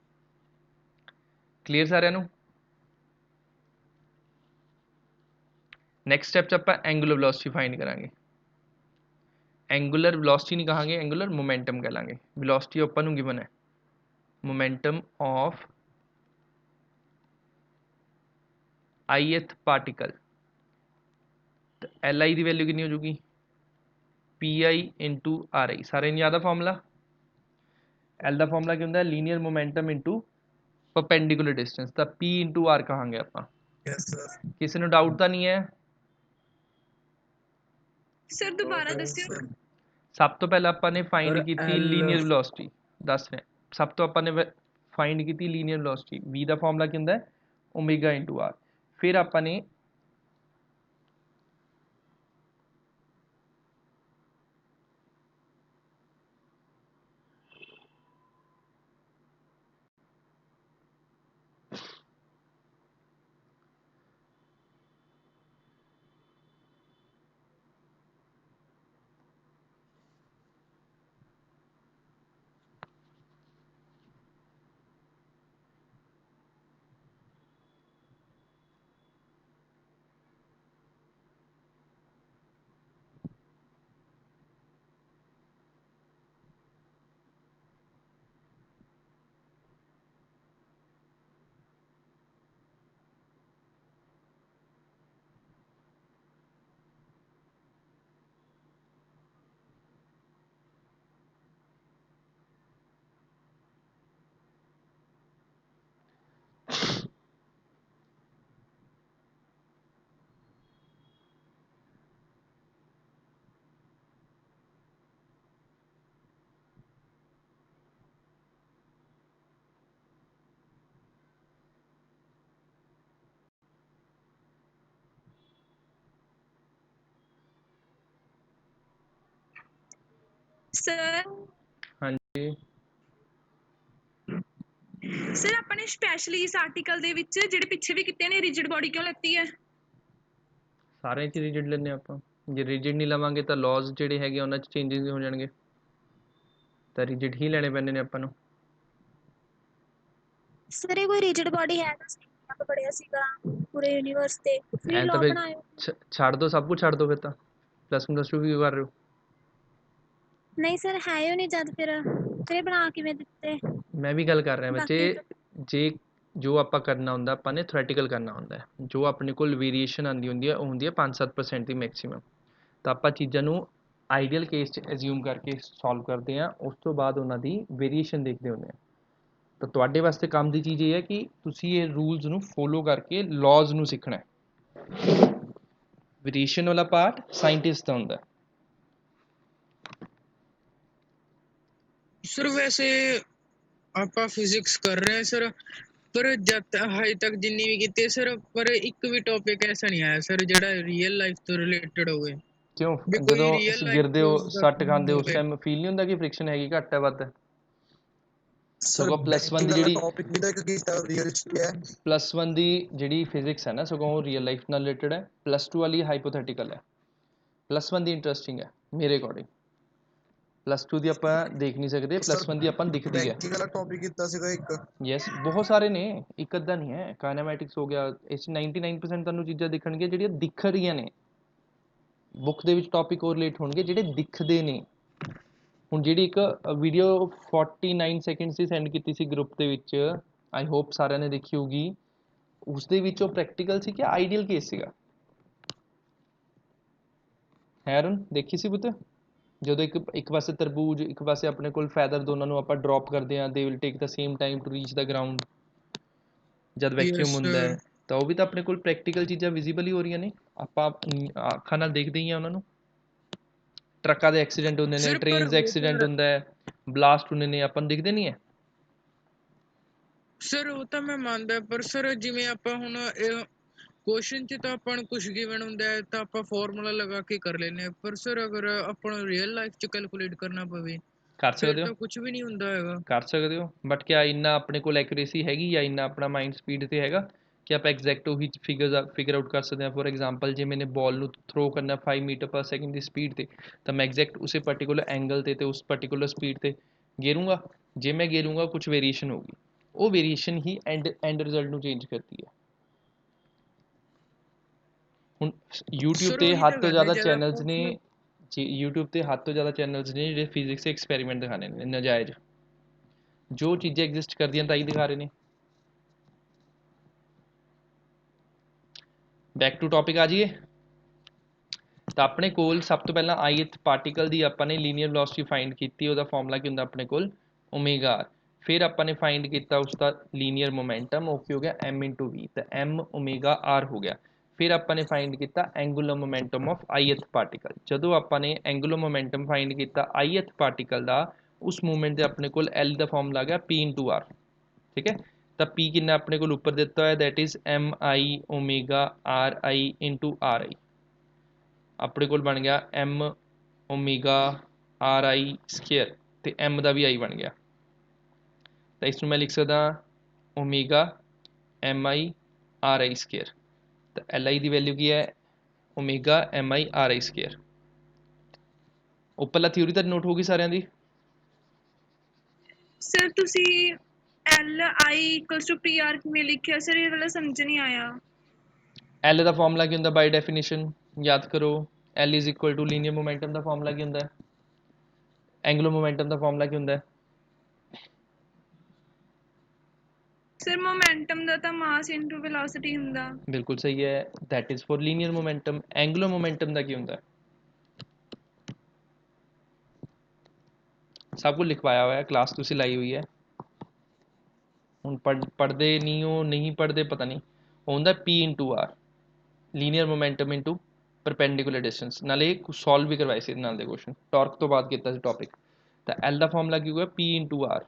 क्लीयर ਸਾਰਿਆਂ ਨੂੰ। ਨੈਕਸਟ ਸਟੈਪ 'ਚ ਆਪਾਂ ਐਂਗੂਲਰ ਵੈਲੋਸਿਟੀ ਫਾਈਂਡ ਕਰਾਂਗੇ। ਐਂਗੂਲਰ ਵੈਲੋਸਿਟੀ ਨਹੀਂ ਕਹਾਂਗੇ, ਐਂਗੂਲਰ ਮੋਮੈਂਟਮ ਕਹਿ ਲਾਂਗੇ। ਵੈਲੋਸਿਟੀ ਆਪਾਂ ਨੂੰ ਗਿਵਨ ਹੈ ਮੋਮੈਂਟਮ ਆਫ ith ਪਾਰਟੀਕਲ। ਤਾਂ ਐਲ ਆਈ ਦੀ ਵੈਲਿਊ ਕਿੰਨੀ ਹੋ ਜੂਗੀ, ਪੀ ਆਈ ਇੰਟੂ ਆਰ ਆਈ। ਸਾਰਿਆਂ ਨੂੰ ਯਾਦ ਆ ਫਾਰਮੂਲਾ। ਐਲ ਦਾ ਫਾਰਮੂਲਾ ਕੀ ਹੁੰਦਾ, linear momentum into perpendicular distance. तो P इंटू आर कहांगे आप। किसी ने डाउट तो नहीं है? सर दोबारा दसियो। सब तो पहले आपने फाइंड की लीनियर वेलोसिटी, दस रहे सब तो आपने फाइंड की लीनियर वेलोसिटी। V का फॉर्मूला क्या है, ओमेगा इंटू आर। फिर आपने सर हाँ जी सर अपने स्पेशली इस आर्टिकल ਦੇ ਵਿੱਚ ਜਿਹੜੇ ਪਿੱਛੇ ਵੀ ਕਿਤੇ ਨੇ ਰਿਜਿਡ ਬੋਡੀ ਕਿਉਂ ਲੱਤੀ ਹੈ? सारे च रिजिड लेने आप। जे रिजिड नहीं लवांगे तो लॉज ਜਿਹੜੇ ਹੈਗੇ ਉਹਨਾਂ 'ਚ ਚੇਂजेस ਹੋ ਜਾਣਗੇ। ਤਾਂ ਰਿजिड ਹੀ ਲੈਣੇ ਪੈਣੇ ਨੇ ਆਪਾਂ ਨੂੰ। ਸਰ ਇਹ ਕੋਈ ਰਿਜਿਡ ਬਾਡੀ ਹੈ ਤਾਂ ਸਹੀ ਆਪਾਂ ਪੜਿਆ ਸੀਗਾ ਪੂਰੇ ਯੂਨੀਵਰਸ ਤੇ ਫਿਰ ਐਂ ਤਾਂ ਲਾਅ ਫਿਰ ਬਣਾਇਓ। ਛੱਡ ਦੋ, ਸਭ ਕੁਝ ਛੱਡ ਦੋ। ਫਿਰ ਤਾਂ ++2 ਵੀ ਕਰ ਰਹੇ ਹੋ। ਨਹੀਂ ਸਰ ਹੈ ਹੀ ਨਹੀਂ ਜਦ ਫਿਰ ਇਹ ਬਣਾ ਕਿਵੇਂ ਦਿੱਤੇ? ਮੈਂ ਵੀ ਗੱਲ ਕਰ ਰਿਹਾ ਬੱਚੇ, ਬਾਕੀ ਜੇ ਜੋ ਆਪਾਂ ਕਰਨਾ ਹੁੰਦਾ ਆਪਾਂ ਨੇ ਥਿਓਰੈਟੀਕਲ ਕਰਨਾ ਹੁੰਦਾ ਹੈ। ਜੋ ਆਪਣੇ ਕੋਲ ਵੇਰੀਏਸ਼ਨ ਆਉਂਦੀ ਹੁੰਦੀ ਹੈ ਉਹ ਹੁੰਦੀ ਹੈ 5-7% ਦੀ ਮੈਕਸਿਮਮ। ਤਾਂ ਆਪਾਂ ਚੀਜ਼ਾਂ ਨੂੰ ਆਈਡੀਅਲ ਕੇਸ 'ਚ ਐਜ਼ਿਊਮ ਕਰਕੇ ਸੋਲਵ ਕਰਦੇ ਹਾਂ, ਉਸ ਤੋਂ ਬਾਅਦ ਉਹਨਾਂ ਦੀ ਵੇਰੀਏਸ਼ਨ ਦੇਖਦੇ ਹੁੰਦੇ ਹਾਂ। ਤਾਂ ਤੁਹਾਡੇ ਵਾਸਤੇ ਕੰਮ ਦੀ ਚੀਜ਼ ਇਹ ਹੈ ਕਿ ਤੁਸੀਂ ਇਹ ਰੂਲਸ ਨੂੰ ਫੋਲੋ ਕਰਕੇ ਲॉज ਨੂੰ ਸਿੱਖਣਾ ਹੈ। ਵੇਰੀਏਸ਼ਨ ਵਾਲਾ ਪਾਰਟ ਸਾਇੰਟਿਸਟ ਦਾ ਹੁੰਦਾ। सर वैसे ਆਪਾਂ ਫਿਜ਼ਿਕਸ ਕਰ ਰਹੇ ਹਾਂ ਸਰ, ਪਰ ਜਦ ਹਜੇ ਤੱਕ ਜਿੰਨੀ ਵੀ ਕੀਤੀ ਹੈ ਸਰ, ਪਰ ਇੱਕ ਵੀ ਟੌਪਿਕ ਐਸਾ ਨਹੀਂ ਆਇਆ ਸਰ ਜਿਹੜਾ ਰੀਅਲ ਲਾਈਫ ਤੋਂ ਰਿਲੇਟਡ ਹੋਵੇ। ਕਿਉਂ, ਵੀ ਕੋਈ ਜਦੋਂ ਰੀਅਲ ਲਾਈਫ ਗਿਰਦੇ ਹੋ ਸੱਟ ਖਾਂਦੇ ਹੋ ਉਸ ਹੋਵੇ। ਟਾਈਮ ਫੀਲ ਨਹੀਂ ਹੁੰਦਾ ਕਿ ਫ੍ਰਿਕਸ਼ਨ ਹੈਗੀ, ਘੱਟ ਹੈ ਵੱਧ ਹੈ? ਸਰ ਸਗੋਂ +1 ਦੀ ਜਿਹੜੀ ਟੌਪਿਕ ਵੀ ਤਾਂ ਇੱਕ ਕੀਤਾ ਰੀਅਲਿਸਟਿਕ ਹੈ। +1 ਦੀ ਜਿਹੜੀ ਫਿਜ਼ਿਕਸ ਹੈ ਨਾ, ਸਗੋਂ ਉਹ ਰੀਅਲ ਲਾਈਫ ਨਾਲ ਰਿਲੇਟਡ ਹੈ। +2 ਵਾਲੀ ਹਾਈਪੋਥੈਟੀਕਲ ਹੈ। +1 ਦੀ ਇੰਟਰਸਟਿੰਗ ਹੈ ਮੇਰੇ ਅਕੋਰਡਿੰਗ। +2 ਦੀ ਆਪਾਂ ਦੇਖ ਨਹੀਂ ਸਕਦੇ, +1 ਦੀ ਆਪਾਂ ਨੂੰ ਦਿਖਦੀ ਹੈ। ਬੈਂਕਿੰਗ ਵਾਲਾ ਟੌਪਿਕ ਕੀਤਾ ਸੀਗਾ ਇੱਕ। ਯੈਸ, ਬਹੁਤ ਸਾਰੇ ਨੇ, ਇੱਕ ਅੱਧਾ ਨਹੀਂ ਹੈ। ਕਾਇਨੈਮੈਟਿਕਸ ਹੋ ਗਿਆ, ਇਸ 'ਚ 99% ਤੁਹਾਨੂੰ ਚੀਜ਼ਾਂ ਦਿਖਣਗੀਆਂ ਜਿਹੜੀਆਂ ਦਿਖ ਰਹੀਆਂ ਨੇ। ਬੁੱਕ ਦੇ ਵਿੱਚ ਟੌਪਿਕ ਕੋਰਿਲੇਟ ਹੋਣਗੇ ਜਿਹੜੇ ਦਿਖਦੇ ਨੇ। ਹੁਣ ਜਿਹੜੀ ਇੱਕ ਵੀਡੀਓ 49 ਸੈਕਿੰਡਸ ਦੀ ਸੈਂਡ ਕੀਤੀ ਸੀ ਗਰੁੱਪ ਦੇ ਵਿੱਚ, ਆਈ ਹੋਪ ਸਾਰਿਆਂ ਨੇ ਦੇਖੀ ਹੋਊਗੀ। ਉਸ ਦੇ ਵਿੱਚ ਉਹ ਪ੍ਰੈਕਟੀਕਲ ਸੀ ਕਿ ਆਈਡੀਅਲ ਕੇਸ ਸੀਗਾ? ਹੈਰਨ ਦੇਖੀ ਸੀ ਪੁੱਤ? ਜਦੋਂ ਇੱਕ ਪਾਸੇ ਤਰਬੂਜ ਇੱਕ ਪਾਸੇ ਆਪਣੇ ਕੋਲ ਫੈਦਰ ਦੋਨਾਂ ਨੂੰ ਆਪਾਂ ਡ੍ਰੌਪ ਕਰਦੇ ਹਾਂ, they will take the same time to reach the ground ਜਦ ਵੈਕਿਊਮ ਯੈਸ ਹੁੰਦਾ ਸਰ। ਹੈ। ਤਾਂ ਉਹ ਵੀ ਤਾਂ ਆਪਣੇ ਕੋਲ ਪ੍ਰੈਕਟੀਕਲ ਚੀਜ਼ਾਂ ਵਿਜ਼ੀਬਲ ਹੀ ਹੋ ਰਹੀਆਂ ਨੇ, ਆਪਾਂ ਅੱਖਾਂ ਨਾਲ ਦੇਖਦੇ ਹੀ ਆ ਉਹਨਾਂ ਨੂੰ। ਟਰੱਕਾਂ ਦੇ ਐਕਸੀਡੈਂਟ ਹੁੰਦੇ ਨੇ, ਸਰ ਪਰ ਟ੍ਰੇਨਸ ਦੇ ਉਹ ਐਕਸੀਡੈਂਟ ਤਾਂ ਹੁੰਦਾ ਹੈ, ਬਲਾਸਟ ਹੁੰਦੇ ਨੇ, ਆਪਾਂ ਨੂੰ ਦਿਖਦੇ ਨਹੀਂ ਹੈ। ਸਰ ਉਹ ਤਾਂ ਮੈਂ ਮੰਨਦਾ, ਪਰ ਸਰ ਜਿਵੇਂ ਆਪਾਂ ਹੁਣ ਕੁਐਸਚਨ 'ਚ ਤਾਂ ਆਪਾਂ ਨੂੰ ਕੁਝ ਗਿਵਨ ਹੁੰਦਾ ਹੈ ਤਾਂ ਆਪਾਂ ਫਾਰਮੂਲਾ ਲਗਾ ਕੇ ਕਰ ਲੈਂਦੇ ਹਾਂ, ਪਰ ਸਰ ਅਗਰ ਆਪਾਂ ਨੂੰ ਰੀਅਲ ਲਾਈਫ 'ਚ ਕੈਲਕੂਲੇਟ ਕਰਨਾ ਪਵੇ ਕਰ ਫਿਰ ਸਕਦੇ ਹੋ, ਤਾਂ ਕੁਝ ਵੀ ਨਹੀਂ ਹੁੰਦਾ ਹੈਗਾ। ਕਰ ਸਕਦੇ ਹੋ, ਬਟ ਕਿਆ ਇੰਨਾ ਆਪਣੇ ਕੋਲ ਐਕੂਰੇਸੀ ਹੈਗੀ ਜਾਂ ਇੰਨਾ ਆਪਣਾ ਮਾਈਂਡ ਸਪੀਡ 'ਤੇ ਹੈਗਾ ਕਿ ਆਪਾਂ ਐਗਜ਼ੈਕਟ ਉਹੀ ਫਿਗਰ ਆਊਟ ਕਰ ਸਕਦੇ ਹਾਂ। ਫੋਰ ਐਗਜ਼ਾਮਪਲ ਜੇ ਮੈਨੇ ਬਾਲ ਨੂੰ ਥਰੋ ਕਰਨਾ 5 ਮੀਟਰ ਪਰ ਸੈਕਿੰਡ ਦੀ ਸਪੀਡ 'ਤੇ, ਤਾਂ ਮੈਂ ਐਗਜ਼ੈਕਟ ਉਸੇ ਪਰਟੀਕੂਲਰ ਐਂਗਲ 'ਤੇ ਉਸ ਪਰਟੀਕੂਲਰ ਸਪੀਡ 'ਤੇ ਗੇਰੂੰਗਾ। ਜੇ ਮੈਂ ਗੇਰੂੰਗਾ ਕੁਝ ਵੇਰੀਏਸ਼ਨ ਹੋਊਗੀ, ਉਹ ਵੇਰੀਏਸ਼ਨ ਹੀ ਐਂਡ ਰਿਜ਼ਲਟ ਨੂੰ ਚੇਂਜ ਕਰਦੀ ਹੈ। ਹੁਣ YouTube ਸਰ 'ਤੇ ਉਹੀ ਹੱਦ ਤਾਂ ਤੋਂ ਗੱਲ ਹੈ ਜ਼ਿਆਦਾ ਜਦ ਚੈਨਲਸ ਆਪਾਂ ਨੇ, YouTube 'ਤੇ ਹੱਦ ਤੋਂ ਜ਼ਿਆਦਾ ਚੈਨਲਸ ਨੇ ਜਿਹੜੇ ਫਿਜ਼ਿਕਸ ਦੇ ਐਕਸਪੈਰੀਮੈਂਟ ਦਿਖਾਣੇ ਨੇ ਨਜਾਇਜ਼, ਜੋ ਚੀਜ਼ਾਂ ਐਗਜ਼ਿਸਟ ਕਰਦੀਆਂ ਤਾਂ ਹੀ ਦਿਖਾ ਰਹੇ ਨੇ। ਬੈਕ ਟੂ ਟੌਪਿਕ ਆ ਜਾਈਏ। ਤਾਂ ਆਪਣੇ ਕੋਲ ਸਭ ਤੋਂ ਪਹਿਲਾਂ ith ਪਾਰਟੀਕਲ ਦੀ ਆਪਾਂ ਨੇ ਲੀਨੀਅਰ ਵੈਲੋਸਿਟੀ ਫਾਈਂਡ ਕੀਤੀ, ਉਹਦਾ ਫਾਰਮੂਲਾ ਕੀ ਹੁੰਦਾ ਆਪਣੇ ਕੋਲ ਓਮੇਗਾ ਆਰ। ਫਿਰ ਆਪਾਂ ਨੇ ਫਾਈਂਡ ਕੀਤਾ ਉਸਦਾ ਲੀਨੀਅਰ ਮੋਮੈਂਟਮ, ਉਹ ਕੀ ਹੋ ਗਿਆ m/v, ਤਾਂ m ਓਮੇਗਾ ਆਰ ਹੋ ਗਿਆ। ਫਿਰ ਆਪਾਂ ਨੇ ਫਾਈਂਡ ਕੀਤਾ angular momentum of ith particle. ਜਦੋਂ ਆਪਾਂ ਨੇ ਐਂਗੂਲਰ ਮੋਮੈਂਟਮ ਫਾਈਂਡ ਕੀਤਾ ith ਪਾਰਟੀਕਲ ਦਾ, ਉਸ ਮੂਵਮੈਂਟ ਦੇ ਆਪਣੇ ਕੋਲ L ਦਾ ਫਾਰਮੂਲਾ ਆ ਗਿਆ p/r, ਠੀਕ ਹੈ। ਤਾਂ p ਕਿੰਨਾ ਆਪਣੇ ਕੋਲ ਉੱਪਰ ਦਿੱਤਾ ਹੋਇਆ, that is mi omega ri into ri। ਆਪਣੇ ਕੋਲ ਬਣ ਗਿਆ m ਓਮੇਗਾ ri ਸਕੇਅਰ, ਤੇ m ਦਾ ਵੀ i ਬਣ ਗਿਆ। ਤਾਂ ਇਸ ਨੂੰ ਮੈਂ ਲਿਖ ਸਕਦਾ ਓਮੇਗਾ mi ri ਸਕੇਅਰ। ਤਾਂ li ਦੀ ਵੈਲਿਊ ਕੀ ਹੈ, ਓਮੇਗਾ mi ri ਸਕੇਅਰ। ਉੱਪਰਲਾ ਥਿਊਰੀ ਤਾਂ ਨੋਟ ਹੋ ਗਈ ਸਾਰਿਆਂ ਦੀ। ਸਰ ਤੁਸੀਂ li = pr ਕਿਵੇਂ ਲਿਖਿਆ ਸਰ, ਇਹ ਵਾਲਾ ਸਮਝ ਨਹੀਂ ਆਇਆ। L ਦਾ ਫਾਰਮੂਲਾ ਕੀ ਹੁੰਦਾ ਬਾਈ ਡੈਫੀਨੇਸ਼ਨ, ਯਾਦ ਕਰੋ। L is equal to linear momentum ਦਾ ਫਾਰਮੂਲਾ ਕੀ ਹੁੰਦਾ ਹੈ, ਐਂਗੂਲਰ ਮੋਮੈਂਟਮ ਦਾ ਫਾਰਮੂਲਾ ਕੀ ਹੁੰਦਾ ਹੈ। ਸਰ ਮੋਮੈਂਟਮ ਦਾ ਤਾਂ ਮਾਸ ਇਨਟੂ ਵੈਲੋਸਿਟੀ ਹੁੰਦਾ। ਬਿਲਕੁਲ ਸਹੀ ਹੈ, that is for linear momentum. Angular momentum ਦਾ ਕੀ ਹੁੰਦਾ ਹੈ, ਸਭ ਕੁਝ ਲਿਖਵਾਇਆ ਹੋਇਆ, ਕਲਾਸ ਤੁਸੀਂ ਲਾਈ ਹੋਈ ਹੈ। ਹੁਣ ਪੜ੍ਹਦੇ ਨਹੀਂ ਹੋ, ਨਹੀਂ ਪੜ੍ਹਦੇ ਪਤਾ ਨਹੀਂ। ਹੁੰਦਾ p/r, linear momentum into perpendicular distance. ਨਾਲੇ ਸੋਲਵ ਵੀ ਕਰਵਾਏ ਸੀ ਨਾਲ ਦੇ ਕੁਐਸਚਨ, ਟਾਰਕ ਤੋਂ ਬਾਅਦ ਕੀਤਾ ਸੀ ਟੌਪਿਕ। ਤਾਂ L ਦਾ ਫਾਰਮੂਲਾ ਕੀ ਹੋਇਆ p/r,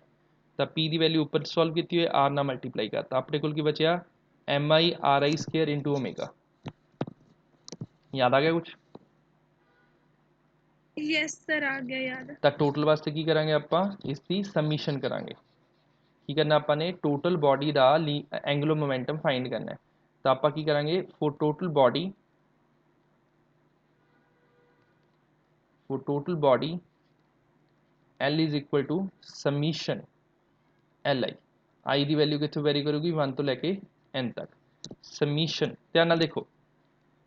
ਤਾਂ p ਦੀ ਵੈਲਿਊ ਉੱਪਰ ਸੋਲਵ ਕੀਤੀ ਹੋਈ, r ਨਾਲ ਮਲਟੀਪਲਾਈ ਕਰਤਾ, ਆਪਣੇ ਕੋਲ ਕੀ ਬਚਿਆ mi ri square into omega. ਯਾਦ ਆ ਗਿਆ ਕੁਛ? ਯੈਸ ਸਰ, ਆ ਗਿਆ ਯਾਦ। ਤਾਂ ਟੋਟਲ ਵਾਸਤੇ ਕੀ ਕਰਾਂਗੇ ਆਪਾਂ, ਇਸ ਦੀ ਸਮੀਸ਼ਨ ਕਰਾਂਗੇ। ਕੀ ਕਰਨਾ ਆਪਾਂ ਨੇ, ਟੋਟਲ ਬੋਡੀ ਦਾ ਐਂਗੂਲਰ ਮੋਮੈਂਟਮ ਫਾਈਂਡ ਕਰਨਾ ਹੈ। ਤਾਂ ਆਪਾਂ ਕੀ ਕਰਾਂਗੇ, for total body L is equal to summation li। i ਦੀ ਵੈਲਿਊ ਕਿੱਥੋਂ ਵੈਰੀ ਕਰੂਗੀ, 1 ਤੋਂ ਲੈ ਕੇ n ਤੱਕ। ਸਮੀਸ਼ਨ ਧਿਆਨ ਨਾਲ ਦੇਖੋ,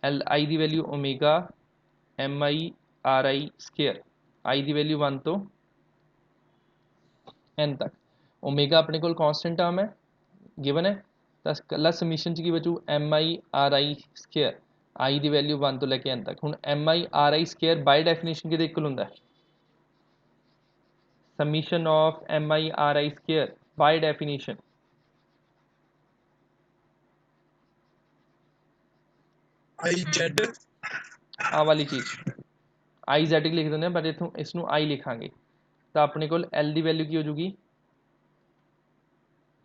li ਦੀ value omega mi ri square, i ਦੀ ਵੈਲਿਊ 1 ਤੋਂ n ਤੱਕ। ਓਮੇਗਾ ਆਪਣੇ ਕੋਲ ਕਾਂਸਟੈਂਟ ਟਰਮ ਹੈ, ਗਿਵਨ ਹੈ। ਤਾਂ ਇਕੱਲਾ ਸਮੀਸ਼ਨ 'ਚ ਕੀ ਬਚੂ, mi ri ਸਕੇਅਰ, i ਦੀ ਵੈਲਿਊ 1 ਤੋਂ ਲੈ ਕੇ n ਤੱਕ। ਹੁਣ mi ri ਸਕੇਅਰ ਬਾਈ ਡੈਫੀਨੇਸ਼ਨ ਕਿਹਦੇ ਇਕੁਅਲ ਹੁੰਦਾ ਹੈ, summation of mi ri square by definition IZ ਆ ਵਾਲੀ ਚੀਜ਼ i z ਲਿਖ ਦਿੰਦੇ ਹਾਂ, ਪਰ ਇਥੋਂ ਇਸ ਨੂੰ i ਲਿਖਾਂਗੇ। ਤਾਂ ਆਪਣੇ ਕੋਲ l ਦੀ ਵੈਲਿਊ ਕੀ ਹੋ ਜੂਗੀ,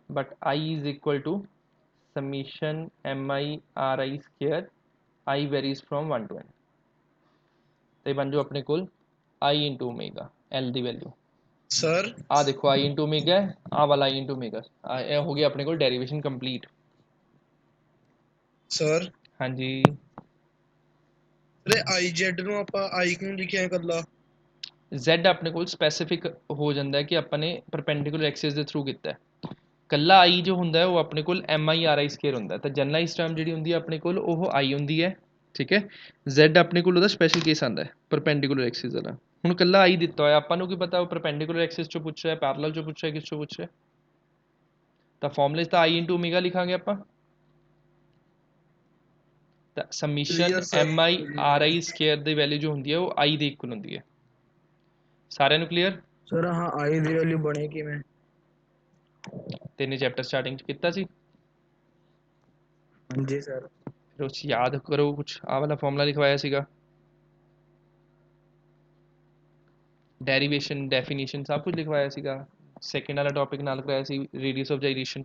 but i is equal to summation mi ri square, i varies from 1 to n। ਤੇ ਬਣ ਜਾਓ ਆਪਣੇ ਕੋਲ i into omega, l the value. Sir ਆ ਦੇਖੋ i into omega, ਆ ਵਾਲਾ i into omega, ਇਹ ਹੋ ਗਿਆ ਆਪਣੇ ਕੋਲ ਡੈਰੀਵੇਸ਼ਨ ਕੰਪਲੀਟ। ਸਰ ਹਾਂਜੀ ਤੇ IZ ਨੂੰ ਆਪਾਂ I ਕਿਉਂ ਲਿਖਿਆ ਇਕੱਲਾ? z ਆਪਣੇ ਕੋਲ ਸਪੈਸੀਫਿਕ ਹੋ ਜਾਂਦਾ ਹੈ ਕਿ ਆਪਾਂ ਨੇ ਪਰਪੈਂਡੀਕੂਲਰ ਐਕਸਿਸ ਦੇ ਥਰੂ ਕੀਤਾ ਹੈ। ਕੱਲਾ i ਜੋ ਹੁੰਦਾ ਹੈ ਉਹ ਆਪਣੇ ਕੋਲ mi ri ਸਕੇਅਰ ਹੁੰਦਾ ਹੈ। ਤਾਂ ਜਨਰਲਾਈਜ਼ ਟਰਮ ਜਿਹੜੀ ਹੁੰਦੀ ਹੈ ਆਪਣੇ ਕੋਲ ਉਹ i ਹੁੰਦੀ ਹੈ, ਠੀਕ ਹੈ। z ਆਪਣੇ ਕੋਲ ਉਹਦਾ ਸਪੈਸ਼ਲ ਕੇਸ ਆਉਂਦਾ ਹੈ ਪਰਪੈਂਡੀਕੂਲਰ ਐਕਸਿਸ ਵਾਲਾ। ਹੁਣ ਕੱਲਾ i ਦਿੱਤਾ ਹੋਇਆ, ਆਪਾਂ ਨੂੰ ਕੀ ਪਤਾ ਉਹ ਪਰਪੈਂਡੀਕੂਲਰ ਐਕਸਿਸ ਚੋਂ ਪੁੱਛ ਰਿਹਾ, ਪੈਰਲਲ ਚੋਂ ਪੁੱਛ ਰਿਹਾ, ਕਿਸ ਚੋਂ ਪੁੱਛ ਰਿਹਾ। ਤਾਂ ਫਾਰਮੂਲੇ 'ਚ ਤਾਂ i into omega ਲਿਖਾਂਗੇ ਆਪਾਂ। ਤਾਂ ਸਮੀਸ਼ਨ Clear, sir. mi ri square ਦੀ ਵੈਲਿਊ ਜੋ ਹੁੰਦੀ ਹੈ ਉਹ i ਦੇ ਇਕੁਅਲ ਹੁੰਦੀ ਹੈ। ਸਾਰਿਆਂ ਨੂੰ ਕਲੀਅਰ? ਸਰ ਹਾਂ ਆਈ ਦੀ ਵੈਲਿਊ ਬਣੇ ਕਿਵੇਂ? ਤੈਨੇ ਚੈਪਟਰ ਸਟਾਰਟਿੰਗ ਚ ਕੀਤਾ ਸੀ, ਹਾਂਜੀ ਸਰ। ਫਿਰ ਉਸ 'ਚ ਯਾਦ ਕਰੋ ਕੁਛ ਆਹ ਵਾਲਾ ਫਾਰਮੂਲਾ ਲਿਖਵਾਇਆ ਸੀਗਾ, ਡੈਰੀਵੇਸ਼ਨ ਡੈਫੀਨੇਸ਼ਨ ਸਭ ਕੁਝ ਲਿਖਵਾਇਆ ਸੀਗਾ। ਸੈਕਿੰਡ ਵਾਲਾ ਟੌਪਿਕ ਨਾਲ ਕਰਾਇਆ ਸੀ ਰੇਡੀਅਸ ਆਫ ਜਾਈਰੇਸ਼ਨ,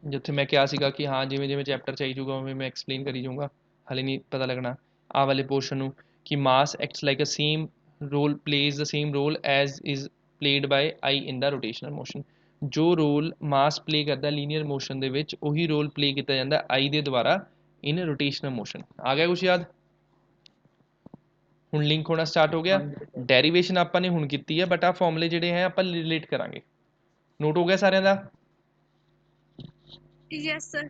ਜਿੱਥੇ ਮੈਂ ਕਿਹਾ ਸੀਗਾ ਕਿ ਹਾਂ ਜਿਵੇਂ ਜਿਵੇਂ ਚੈਪਟਰ ਚਾਹੀ ਜਾਊਗਾ ਉਵੇਂ ਮੈਂ ਐਕਸਪਲੇਨ ਕਰੀ ਜਾਊਂਗਾ, ਹਾਲੇ ਨਹੀਂ ਪਤਾ ਲੱਗਣਾ ਆਹ ਵਾਲੇ ਪੋਰਸ਼ਨ ਨੂੰ ਕਿ mass acts like a same role plays the same role as is played by I in the rotational motion. ਜੋ ਰੋਲ ਮਾਸ ਪਲੇ ਕਰਦਾ ਲੀਨੀਅਰ ਮੋਸ਼ਨ ਦੇ ਵਿੱਚ ਉਹੀ ਰੋਲ ਪਲੇ ਕੀਤਾ ਜਾਂਦਾ ਆਈ ਦੇ ਦੁਆਰਾ ਇਨ ਰੋਟੇਸ਼ਨਲ ਮੋਸ਼ਨ। ਆ ਗਿਆ ਕੁਛ ਯਾਦ? ਹੁਣ ਲਿੰਕ ਹੋਣਾ ਸਟਾਰਟ ਹੋ ਗਿਆ। ਹਾਂਜੀ ਸਰ। ਡੈਰੀਵੇਸ਼ਨ ਆਪਾਂ ਨੇ ਹੁਣ ਕੀਤੀ ਹੈ, ਬਟ ਆਹ ਫਾਰਮੂਲੇ ਜਿਹੜੇ ਹੈ ਆਪਾਂ ਰਿਲੇਟ ਕਰਾਂਗੇ। ਨੋਟ ਹੋ ਗਿਆ ਸਾਰਿਆਂ ਦਾ? Yes sir.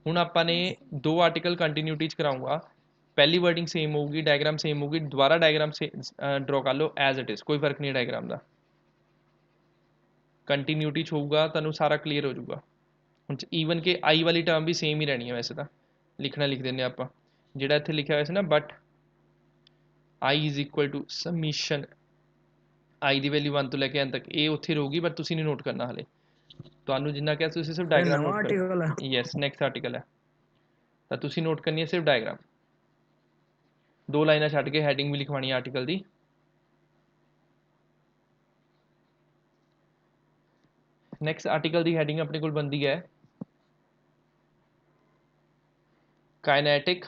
ਹੁਣ ਆਪਾਂ ਨੇ ਦੋ ਆਰਟੀਕਲ ਕੰਟੀਨਿਊਟੀ ਚ ਕਰਾਊਂਗਾ, ਪਹਿਲੀ ਵਰਡਿੰਗ ਸੇਮ ਹੋਊਗੀ, ਡਾਇਗਰਾਮ ਸੇਮ ਹੋਊਗੀ, ਦੁਬਾਰਾ ਡਾਇਗਰਾਮ ਡਰਾ ਕਰ ਲਓ ਐਜ਼ ਇਟ ਇਜ਼, ਕੋਈ ਫਰਕ ਨਹੀਂ ਹੈ ਡਾਇਗਰਾਮ ਦਾ। ਕੰਟੀਨਿਊਟੀ ਚ ਹੋਊਗਾ ਤੁਹਾਨੂੰ ਸਾਰਾ ਕਲੀਅਰ ਹੋ ਜਾਊਗਾ। ਹੁਣ ਈਵਨ ਕਿ ਆਈ ਵਾਲੀ ਟਰਮ ਵੀ ਸੇਮ ਹੀ ਰਹਿਣੀ ਹੈ, ਵੈਸੇ ਤਾਂ ਲਿਖਣਾ ਲਿਖ ਦਿੰਦੇ ਆਪਾਂ, ਜਿਹੜਾ ਇੱਥੇ ਲਿਖਿਆ ਹੋਇਆ ਸੀ ਨਾ but I is equal to summation, I ਦੀ ਵੈਲਿਊ 1 ਤੋਂ ਲੈ ਕੇ n ਤੱਕ, ਇਹ ਉੱਥੇ ਰਹੂਗੀ ਪਰ ਤੁਸੀਂ ਨਹੀਂ ਨੋਟ ਕਰਨਾ ਹਲੇ, ਤੁਹਾਨੂੰ ਜਿੰਨਾ ਕਿਹਾ ਤੁਸੀਂ ਸਿਰਫ ਇਹ ਡਾਇਗਰਾਮ ਨਵਾਂ ਨੋਟ ਆਰਟੀਕਲ ਹੈ? ਕਰੋ। ਯੈਸ ਨੈਕਸਟ ਆਰਟੀਕਲ ਹੈ, ਤਾਂ ਤੁਸੀਂ ਨੋਟ ਕਰਨੀ ਹੈ ਸਿਰਫ ਡਾਇਗਰਾਮ, 2 ਲਾਈਨਾਂ ਛੱਡ ਕੇ ਹੈਡਿੰਗ ਵੀ ਲਿਖਵਾਉਣੀ ਹੈ ਆਰਟੀਕਲ ਦੀ। ਨੈਕਸਟ ਆਰਟੀਕਲ ਦੀ ਹੈਡਿੰਗ ਆਪਣੇ ਕੋਲ ਬਣਦੀ ਹੈ ਕਾਇਨੈਟਿਕ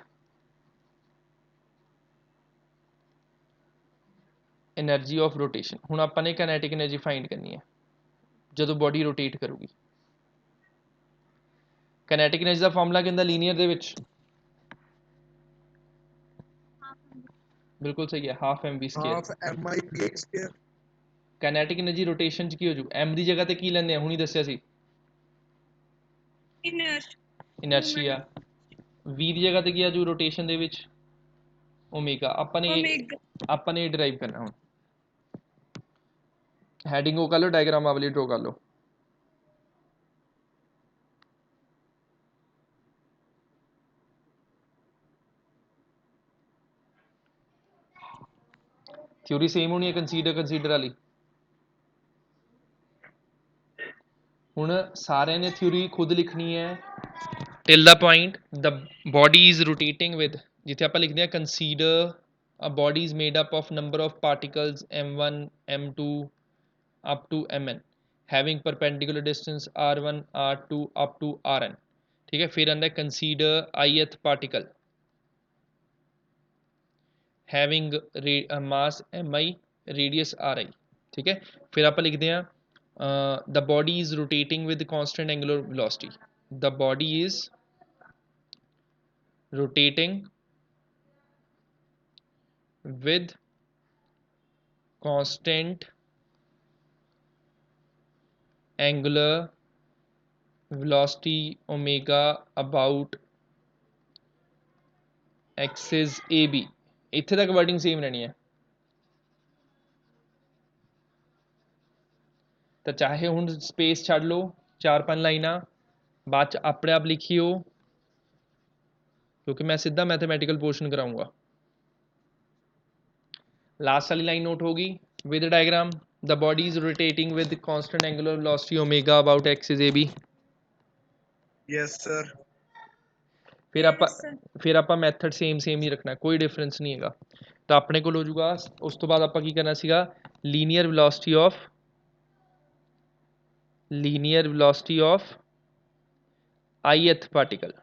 एनर्जी ऑफ रोटेशन। ਹੁਣ ਆਪਾਂ ਨੇ ਕਾਇਨੈਟਿਕ એનર્ਜੀ ਫਾਈਂਡ ਕਰਨੀ ਹੈ ਜਦੋਂ ਬੋਡੀ ਰੋਟੇਟ ਕਰੂਗੀ। ਕਾਇਨੈਟਿਕ એનર્ਜੀ ਦਾ ਫਾਰਮੂਲਾ ਕੀ ਹੁੰਦਾ ਲੀਨੀਅਰ ਦੇ ਵਿੱਚ? ਬਿਲਕੁਲ ਸਹੀ ਹੈ, half M V square. Half mi px square. Kinetic energy rotation ਚ ਕੀ ਹੋ ਜੂ, m ਦੀ ਜਗ੍ਹਾ ਤੇ ਕੀ ਲੈਂਦੇ ਆ, ਹੁਣੀ ਦੱਸਿਆ ਸੀ ਇਨਰਸ਼ੀਆ, v ਦੀ ਜਗ੍ਹਾ ਤੇ ਕੀ ਆ ਜੂ ਰੋਟੇਸ਼ਨ ਦੇ ਵਿੱਚ, ਓਮੇਗਾ। ਆਪਾਂ ਨੇ ਡਰਾਈਵ ਕਰਨਾ। ਹੁਣ ਹੈਡਿੰਗ ਉਹ ਕਰ ਲਓ, ਡਾਇਗਰਾਮ ਆ ਵਾਲੀ ਡਰੋ ਕਰ ਲਓ। ਥਿਊਰੀ ਸੇਮ ਹੋਣੀ ਹੈ ਕੰਸੀਡਰ ਵਾਲੀ। ਹੁਣ ਸਾਰਿਆਂ ਨੇ ਥਿਊਰੀ ਖੁਦ ਲਿਖਣੀ ਹੈ till the point the body is rotating with, ਜਿੱਥੇ ਆਪਾਂ ਲਿਖਦੇ ਹਾਂ consider a body is made up of number of particles m1 m2 up to mn having perpendicular distance r1 r2 up to rn। ठीक है, फिर आंदा consider ith particle having mass mi radius ri। ठीक है, फिर आप लिखते हैं the body is rotating with constant angular velocity, the body is rotating with constant angular velocity omega about axis AB। ਇੱਥੇ ਤੱਕ ਵਰਡਿੰਗ ਸੇਮ ਰਹਿਣੀ ਹੈ, ਤਾਂ ਚਾਹੇ ਹੁਣ ਸਪੇਸ ਛੱਡ ਲਓ 4-5 ਲਾਈਨਾਂ ਬਾਅਦ ਚ ਆਪਣੇ ਆਪ ਲਿਖਿਓ, ਕਿਉਂਕਿ ਮੈਂ ਸਿੱਧਾ ਮੈਥਮੈਟੀਕਲ ਪੋਰਸ਼ਨ ਕਰਾਊਂਗਾ। ਲਾਸਟ ਵਾਲੀ ਲਾਈਨ ਨੋਟ ਹੋਗੀ with diagram, the body is rotating with constant angular velocity omega about axis AB। Yes sir. ਫਿਰ ਆਪਾਂ ਮੈਥਡ ਸੇਮ ਹੀ ਰੱਖਣਾ, ਕੋਈ ਡਿਫਰੈਂਸ ਨਹੀਂ ਹੈਗਾ। ਤਾਂ ਆਪਣੇ ਕੋਲ ਹੋ ਜਾਊਗਾ, ਉਸ ਤੋਂ ਬਾਅਦ ਆਪਾਂ ਕੀ ਕਰਨਾ ਸੀਗਾ linear velocity of ith particle.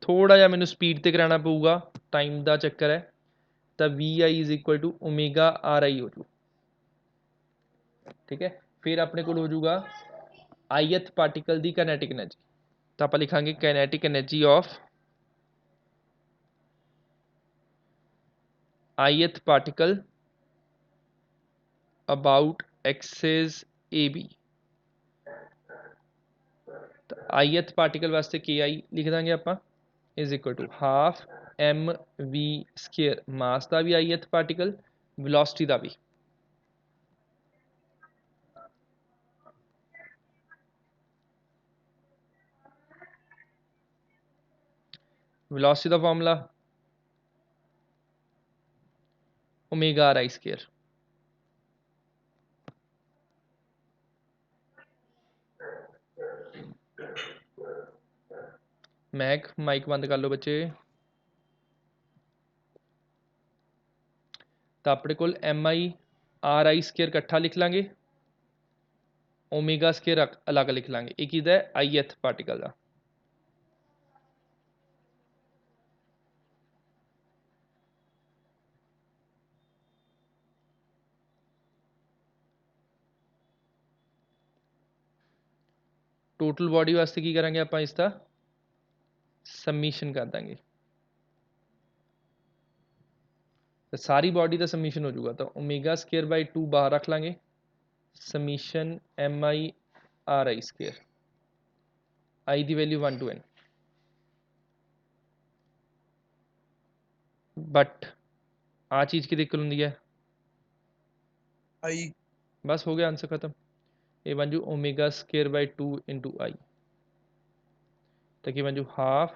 ਥੋੜਾ ਜਿਹਾ ਮੈਨੂੰ ਸਪੀਡ ਤੇ ਕਰਾਉਣਾ ਪਊਗਾ, ਟਾਈਮ ਦਾ ਚੱਕਰ ਹੈ, ਤਾਂ vi is equal to omega ri ਹੋ ਜੂ। ਠੀਕ ਹੈ, ਫਿਰ ਆਪਣੇ ਕੋਲ ਹੋ ਜਾਊਗਾ ith ਪਾਰਟੀਕਲ ਦੀ ਕਾਇਨੈਟਿਕ એનર્ਜੀ, ਤਾਂ ਆਪਾਂ ਲਿਖਾਂਗੇ kinetic energy of ith particle about axis AB। ਤਾਂ ith ਪਾਰਟੀਕਲ ਵਾਸਤੇ ki ਲਿਖ ਦਾਂਗੇ ਆਪਾਂ is equal to half mv square, mass ਦਾ ਵੀ ith ਪਾਰਟੀਕਲ, ਵੈਲੋਸਿਟੀ ਦਾ ਵੀ। ਵੈਲੋਸਿਟੀ ਦਾ formula omega ri square. Mike बंद कर लो बच्चे। तो अपने को MI/RI स्केयर इकट्ठा लिख लांगे, ओमेगा स्केयर अलग लिख लांगे। ये किहदा है ith पार्टिकल का। टोटल बॉडी वास्ते की करांगे आप इसका सबमिशन कर देंगे, तो सारी बॉडी का सबमिशन हो जाऊगा। तो ओमेगा स्केयर बाई 2 बाहर रख लांगे, सबमिशन MI/RI स्केयर, आई की वैल्यू 1 to n। बट आ चीज़ की दिक्कत होंगी है, आई बस हो गया आंसर खत्म। ये बन जू omega square by 2 into I, तो कि बन जू हाफ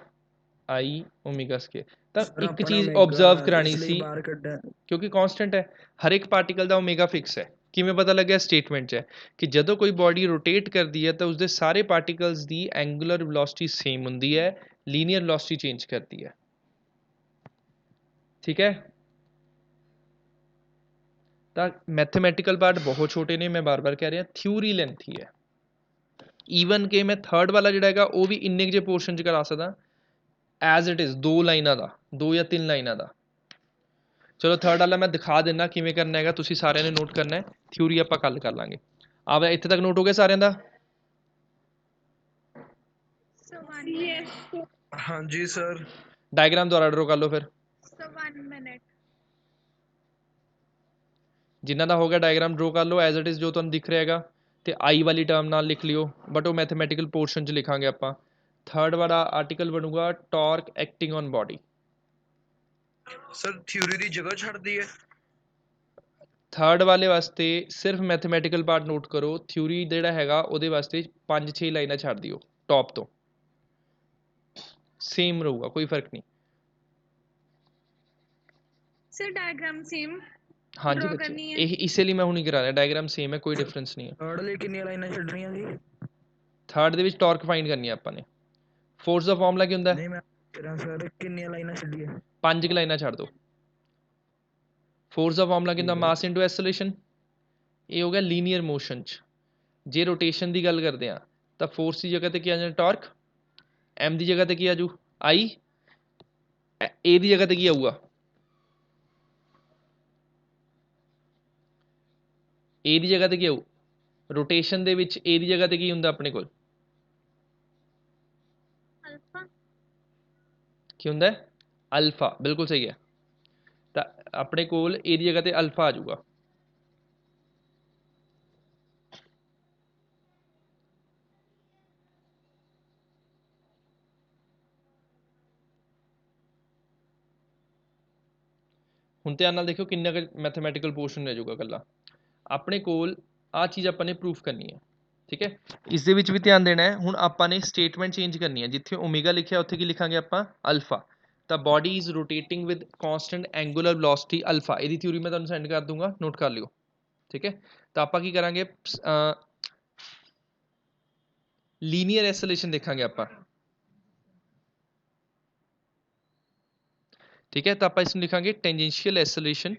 आई ओमेगा स्केयर। तो सर एक अपना चीज़ ओमेगा ऑब्जर्व करानी इसलिए सी, बाहर ਕੱਢਿਆ क्योंकि कांस्टेंट है, हर एक पार्टिकल का ओमेगा फिक्स है। किमें पता लगे स्टेटमेंट च है कि जदों कोई बॉडी रोटेट करती है तो उसके सारे पार्टिकल्स की एंगुलर वेलोसिटी सेम होंगी है, लीनियर वेलोसिटी चेंज करती है। ठीक है, तो मैथमेटिकल पार्ट बहुत छोटे ने, मैं बार बार कह रहा, थ्योरी लेंथी है। ईवन के मैं थर्ड वाला जोड़ा है वो भी इन्ने जे पोर्शन च करा सकता एज इट इज़, 2 लाइनों का, 2 या 3 लाइनों का। चलो थर्ड वाला मैं दिखा देना किमें करना है, तुसीं सारिਆਂ ने नोट करना है, थ्योरी आप कल कर लांगे। आप इत्थे तक नोट हो गया सारिਆਂ का? So one Yes. minute. हाँ जी सर। डायग्राम दोबारा ड्रॉ कर लो फिर, So 1 minute. जिन्हों का हो गया डायग्राम ड्रॉ कर लो एज इट इज़ जो तुहानूं दिख रहा है। तो आई वाली टर्म नाल लिख लियो, बट वो मैथमेटिकल पोर्शन च लिखांगे आप। थर्ड वाला आर्टिकल बनूगा torque acting on body. Sir theory की जगह छड़ दी है। थर्ड वाले वास्ते सिर्फ मैथमेटिकल पार्ट नोट करो, थ्योरी जिहड़ा हैगा ਉਹਦੇ वास्ते 5-6 लाइनां छड़ दियो टॉप तो, सेम रहूगा, कोई फर्क नहीं। Sir, diagram same हाँ जी draw बच्चे, करनी है। यही इसीलिए मैं हुणी करा रहा, डायग्राम सेम है, कोई डिफरेंस नहीं है। ਥਰਡ ਲਈ ਕਿੰਨੀਆਂ ਲਾਈਨਾਂ ਛੱਡਣੀਆਂ ਸੀ? थर्ड ਦੇ ਵਿੱਚ ਟਾਰਕ ਫਾਈਂਡ ਕਰਨੀ ਹੈ ਆਪਾਂ ਨੇ। ਫੋਰਸ ਦਾ ਫਾਰਮੂਲਾ ਕੀ ਹੁੰਦਾ? ਨਹੀਂ ਮੈਂ ਕਹਿ ਰਿਹਾ ਸਰ ਕਿੰਨੀਆਂ ਲਾਈਨਾਂ ਛੱਡੀਏ? 5 ਲਾਈਨਾਂ ਛੱਡ ਦਿਓ। फोर्स का फॉर्मूला कितना? Mass into acceleration. ये हो गया लीनियर मोशन च, जे रोटेशन की गल करते हैं तो फोर्स की जगह पर क्या आ जाए टॉर्क, एम की जगह पर की आजू आई, ए की जगह पर की आऊगा ए की जगह पर की आऊ, रोटेशन दे विच ए की जगह पर की हुंदा अपने कोल, Alpha. की हुंदा है अल्फा, बिल्कुल सही है। तो अपने कोल ए की जगह पर अल्फा आ जाऊगा। ਹੁਣ ਧਿਆਨ ਨਾਲ ਦੇਖਿਓ ਕਿੰਨਾ ਕੁ ਮੈਥਮੈਟੀਕਲ ਪੋਰਸ਼ਨ ਰਹਿ ਜਾਊਗਾ ਇਕੱਲਾ ਆਪਣੇ ਕੋਲ। ਆ ਚੀਜ਼ ਆਪਾਂ ਨੇ ਪ੍ਰੂਫ ਕਰਨੀ ਹੈ, ਠੀਕ ਹੈ। ਇਸ ਦੇ ਵਿੱਚ ਵੀ ਧਿਆਨ ਦੇਣਾ ਹੈ। ਹੁਣ ਆਪਾਂ ਨੇ ਸਟੇਟਮੈਂਟ ਚੇਂਜ ਕਰਨੀ ਹੈ, ਜਿੱਥੇ ਓਮੇਗਾ ਲਿਖਿਆ ਉੱਥੇ ਕੀ ਲਿਖਾਂਗੇ ਆਪਾਂ? ਅਲਫਾ। ਤਾਂ body is rotating with constant angular velocity alpha. ਇਹਦੀ ਥਿਊਰੀ ਮੈਂ ਤੁਹਾਨੂੰ ਸੈਂਡ ਕਰ ਦੂੰਗਾ, ਨੋਟ ਕਰ ਲਿਓ, ਠੀਕ ਹੈ। ਤਾਂ ਆਪਾਂ ਕੀ ਕਰਾਂਗੇ, ਲੀਨੀਅਰ ਐਸਲੇਸ਼ਨ ਦੇਖਾਂਗੇ ਆਪਾਂ, ठीक है। तो आप इसमें लिखांगे टेंजेंशियल एसलेशन।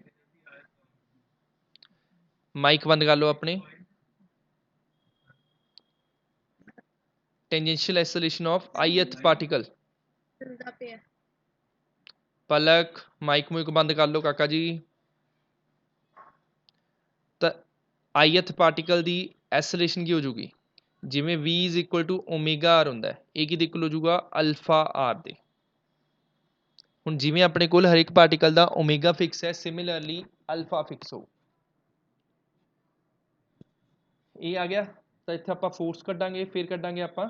माइक बंद कर लो अपने। Tangential acceleration of ith particle. पलक माइक मुइक बंद कर लो काका जी। तो ith पार्टिकल की एसलेशन की हो जूगी, जिमें v is equal to omega R होंगे, एक इक्वल हो जूगा अल्फा आर दे। हुण जिमें अपने कोल हर एक पार्टिकल का ओमेगा फिक्स है, सिमिलरली अल्फा फिक्स हो। ये आ गया। तो इत्थे आपां फोर्स कड्डांगे, फिर कड्डांगे आपां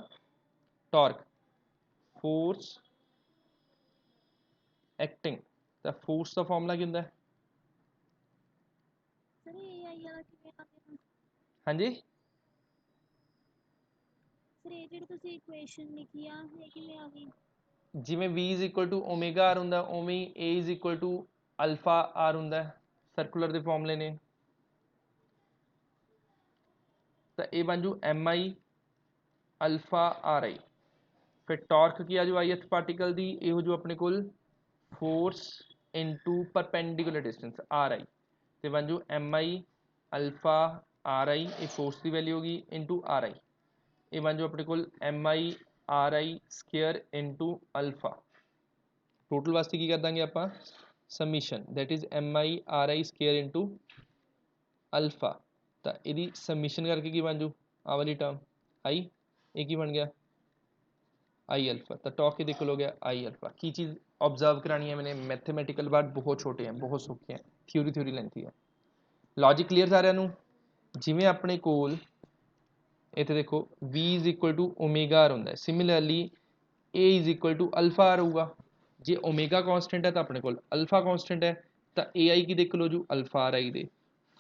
टॉर्क। फोर्स एक्टिंग, तो फोर्स का फॉर्मूला की हुंदा है? Sir, ये आई वाला किਵੇਂ ਆ ਗਿਆ? हाँ जी, Sir, ਇਹ ਜਿਹੜੀ ਤੁਸੀਂ ਇਕੁਏਸ਼ਨ ਲਿਖੀ ਆ ਇਹ ਕਿਵੇਂ ਆ ਗਈ? जिमें v is equal to omega R होंगे, उवें ही a is equal to alpha R होंगे, सर्कुलर के फॉर्मूले ने। तो ये बन जू MI अल्फा आर आई। ਫਿਰ ਟਾਰਕ ਕੀ ਆ ਜੂ ith ਪਾਰਟੀਕਲ ਦੀ, ਇਹ ਹੋ ਜੂ ਆਪਣੇ ਕੋਲ force into perpendicular distance RI, ਤੇ ਬਣ ਜੂ MI ਅਲਫਾ RI, ਇਹ ਫੋਰਸ ਦੀ ਵੈਲਿਊ ਹੋ ਗਈ ਇਨਟੂ RI, ਇਹ ਬਣ ਜੂ ਆਪਣੇ ਕੋਲ MI RI square into alpha. Total ਵਾਸਤੇ ਕੀ ਕਰ ਦਾਂਗੇ ਆਪਾਂ, summation, that is MI RI square into alpha, ਤਾਂ ਇਹਦੀ ਸਮੀਸ਼ਨ ਕਰਕੇ ਕੀ ਬਣ ਜੂ ਆਹ ਵਾਲੀ ਟਰਮ I, ਇਹ ਕੀ ਬਣ ਗਿਆ I अल्फा, तो टॉक के देखो हो गया I अल्फा। की चीज़ ऑब्जर्व करानी है मैंने, मैथमेटिकल वर्ड बहुत छोटे हैं, बहुत सौखे हैं, थ्योरी लेंथी है। लॉजिक क्लीयर सारिਆਂ ਨੂੰ, जिवें अपने कोल इत्थे देखो V is equal to omega R होंदा है, similarly A is equal to alpha R होगा। जे ओमेगा कॉन्स्टेंट है तो अपने कोल अल्फा कॉन्स्टेंट है, तो AI की देखो जू alpha are I they.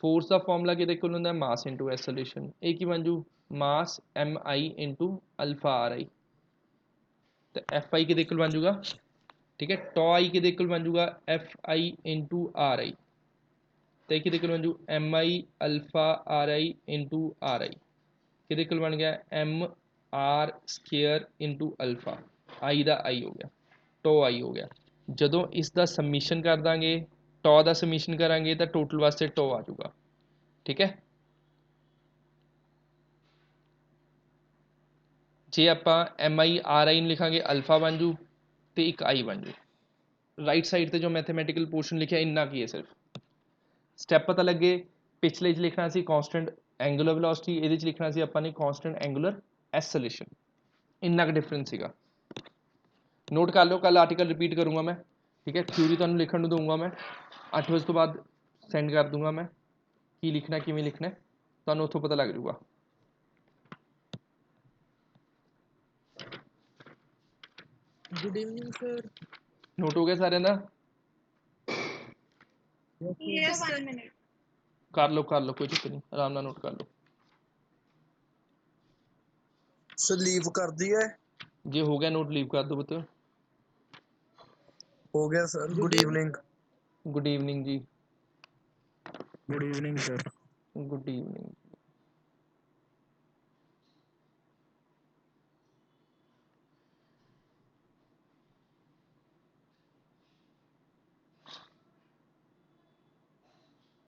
Force का फॉर्मूला कि देखो होंदा मास इंटू एक्सेलरेशन, ये की बन जू मास MI इंटू अल्फा आर आई, तो FI के इक्वल बन जूगा, ठीक है। टॉ आई के इक्वल बन जूगा FI इंटू RI, तो एक इक्वल बन जू MI alpha RI into RI, कि इक्वल बन गया MR स्केयर इंटू अल्फा, आई दा आई हो गया, टॉ आई हो गया। जदों इसका सबमिशन कर देंगे, टॉ का सबमिशन करांगे तो टोटल वास्ते टॉ आ जाऊगा, ठीक है। जे आप MI RI लिखांगे अल्फा बन जू, तो एक I बन जू। राइट साइड पर जो मैथमेटिकल पोर्शन लिखा इन्ना की है, सिर्फ स्टैप पता लगे। पिछले लिखना सी कॉन्स्टेंट एंगुलर वेलोसिटी, ये लिखना सी अपने कॉन्स्टेंट एंगुलर एक्सेलरेशन, इन्ना का डिफरेंस सीगा। नोट कर लो, कल आर्टिकल रिपीट करूँगा मैं, ठीक है। थ्योरी तुहानूं लिखण नूं दूंगा मैं, 8 बजे तो बाद सेंड कर दूंगा मैं, की लिखना किवें लिखना तुहानूं उत्थों पता लग जूगा। Good evening sir. नोट हो गया सारे दा? Yes, sir. 1 minute. कर लो कोई चक्कर नहीं, आराम नाल नोट कर लो। सर लीव कर दिया है? जे हो गया नोट लीव कर दो बच्चों। हो गया sir, good evening. Good evening जी। Good evening sir. Good evening.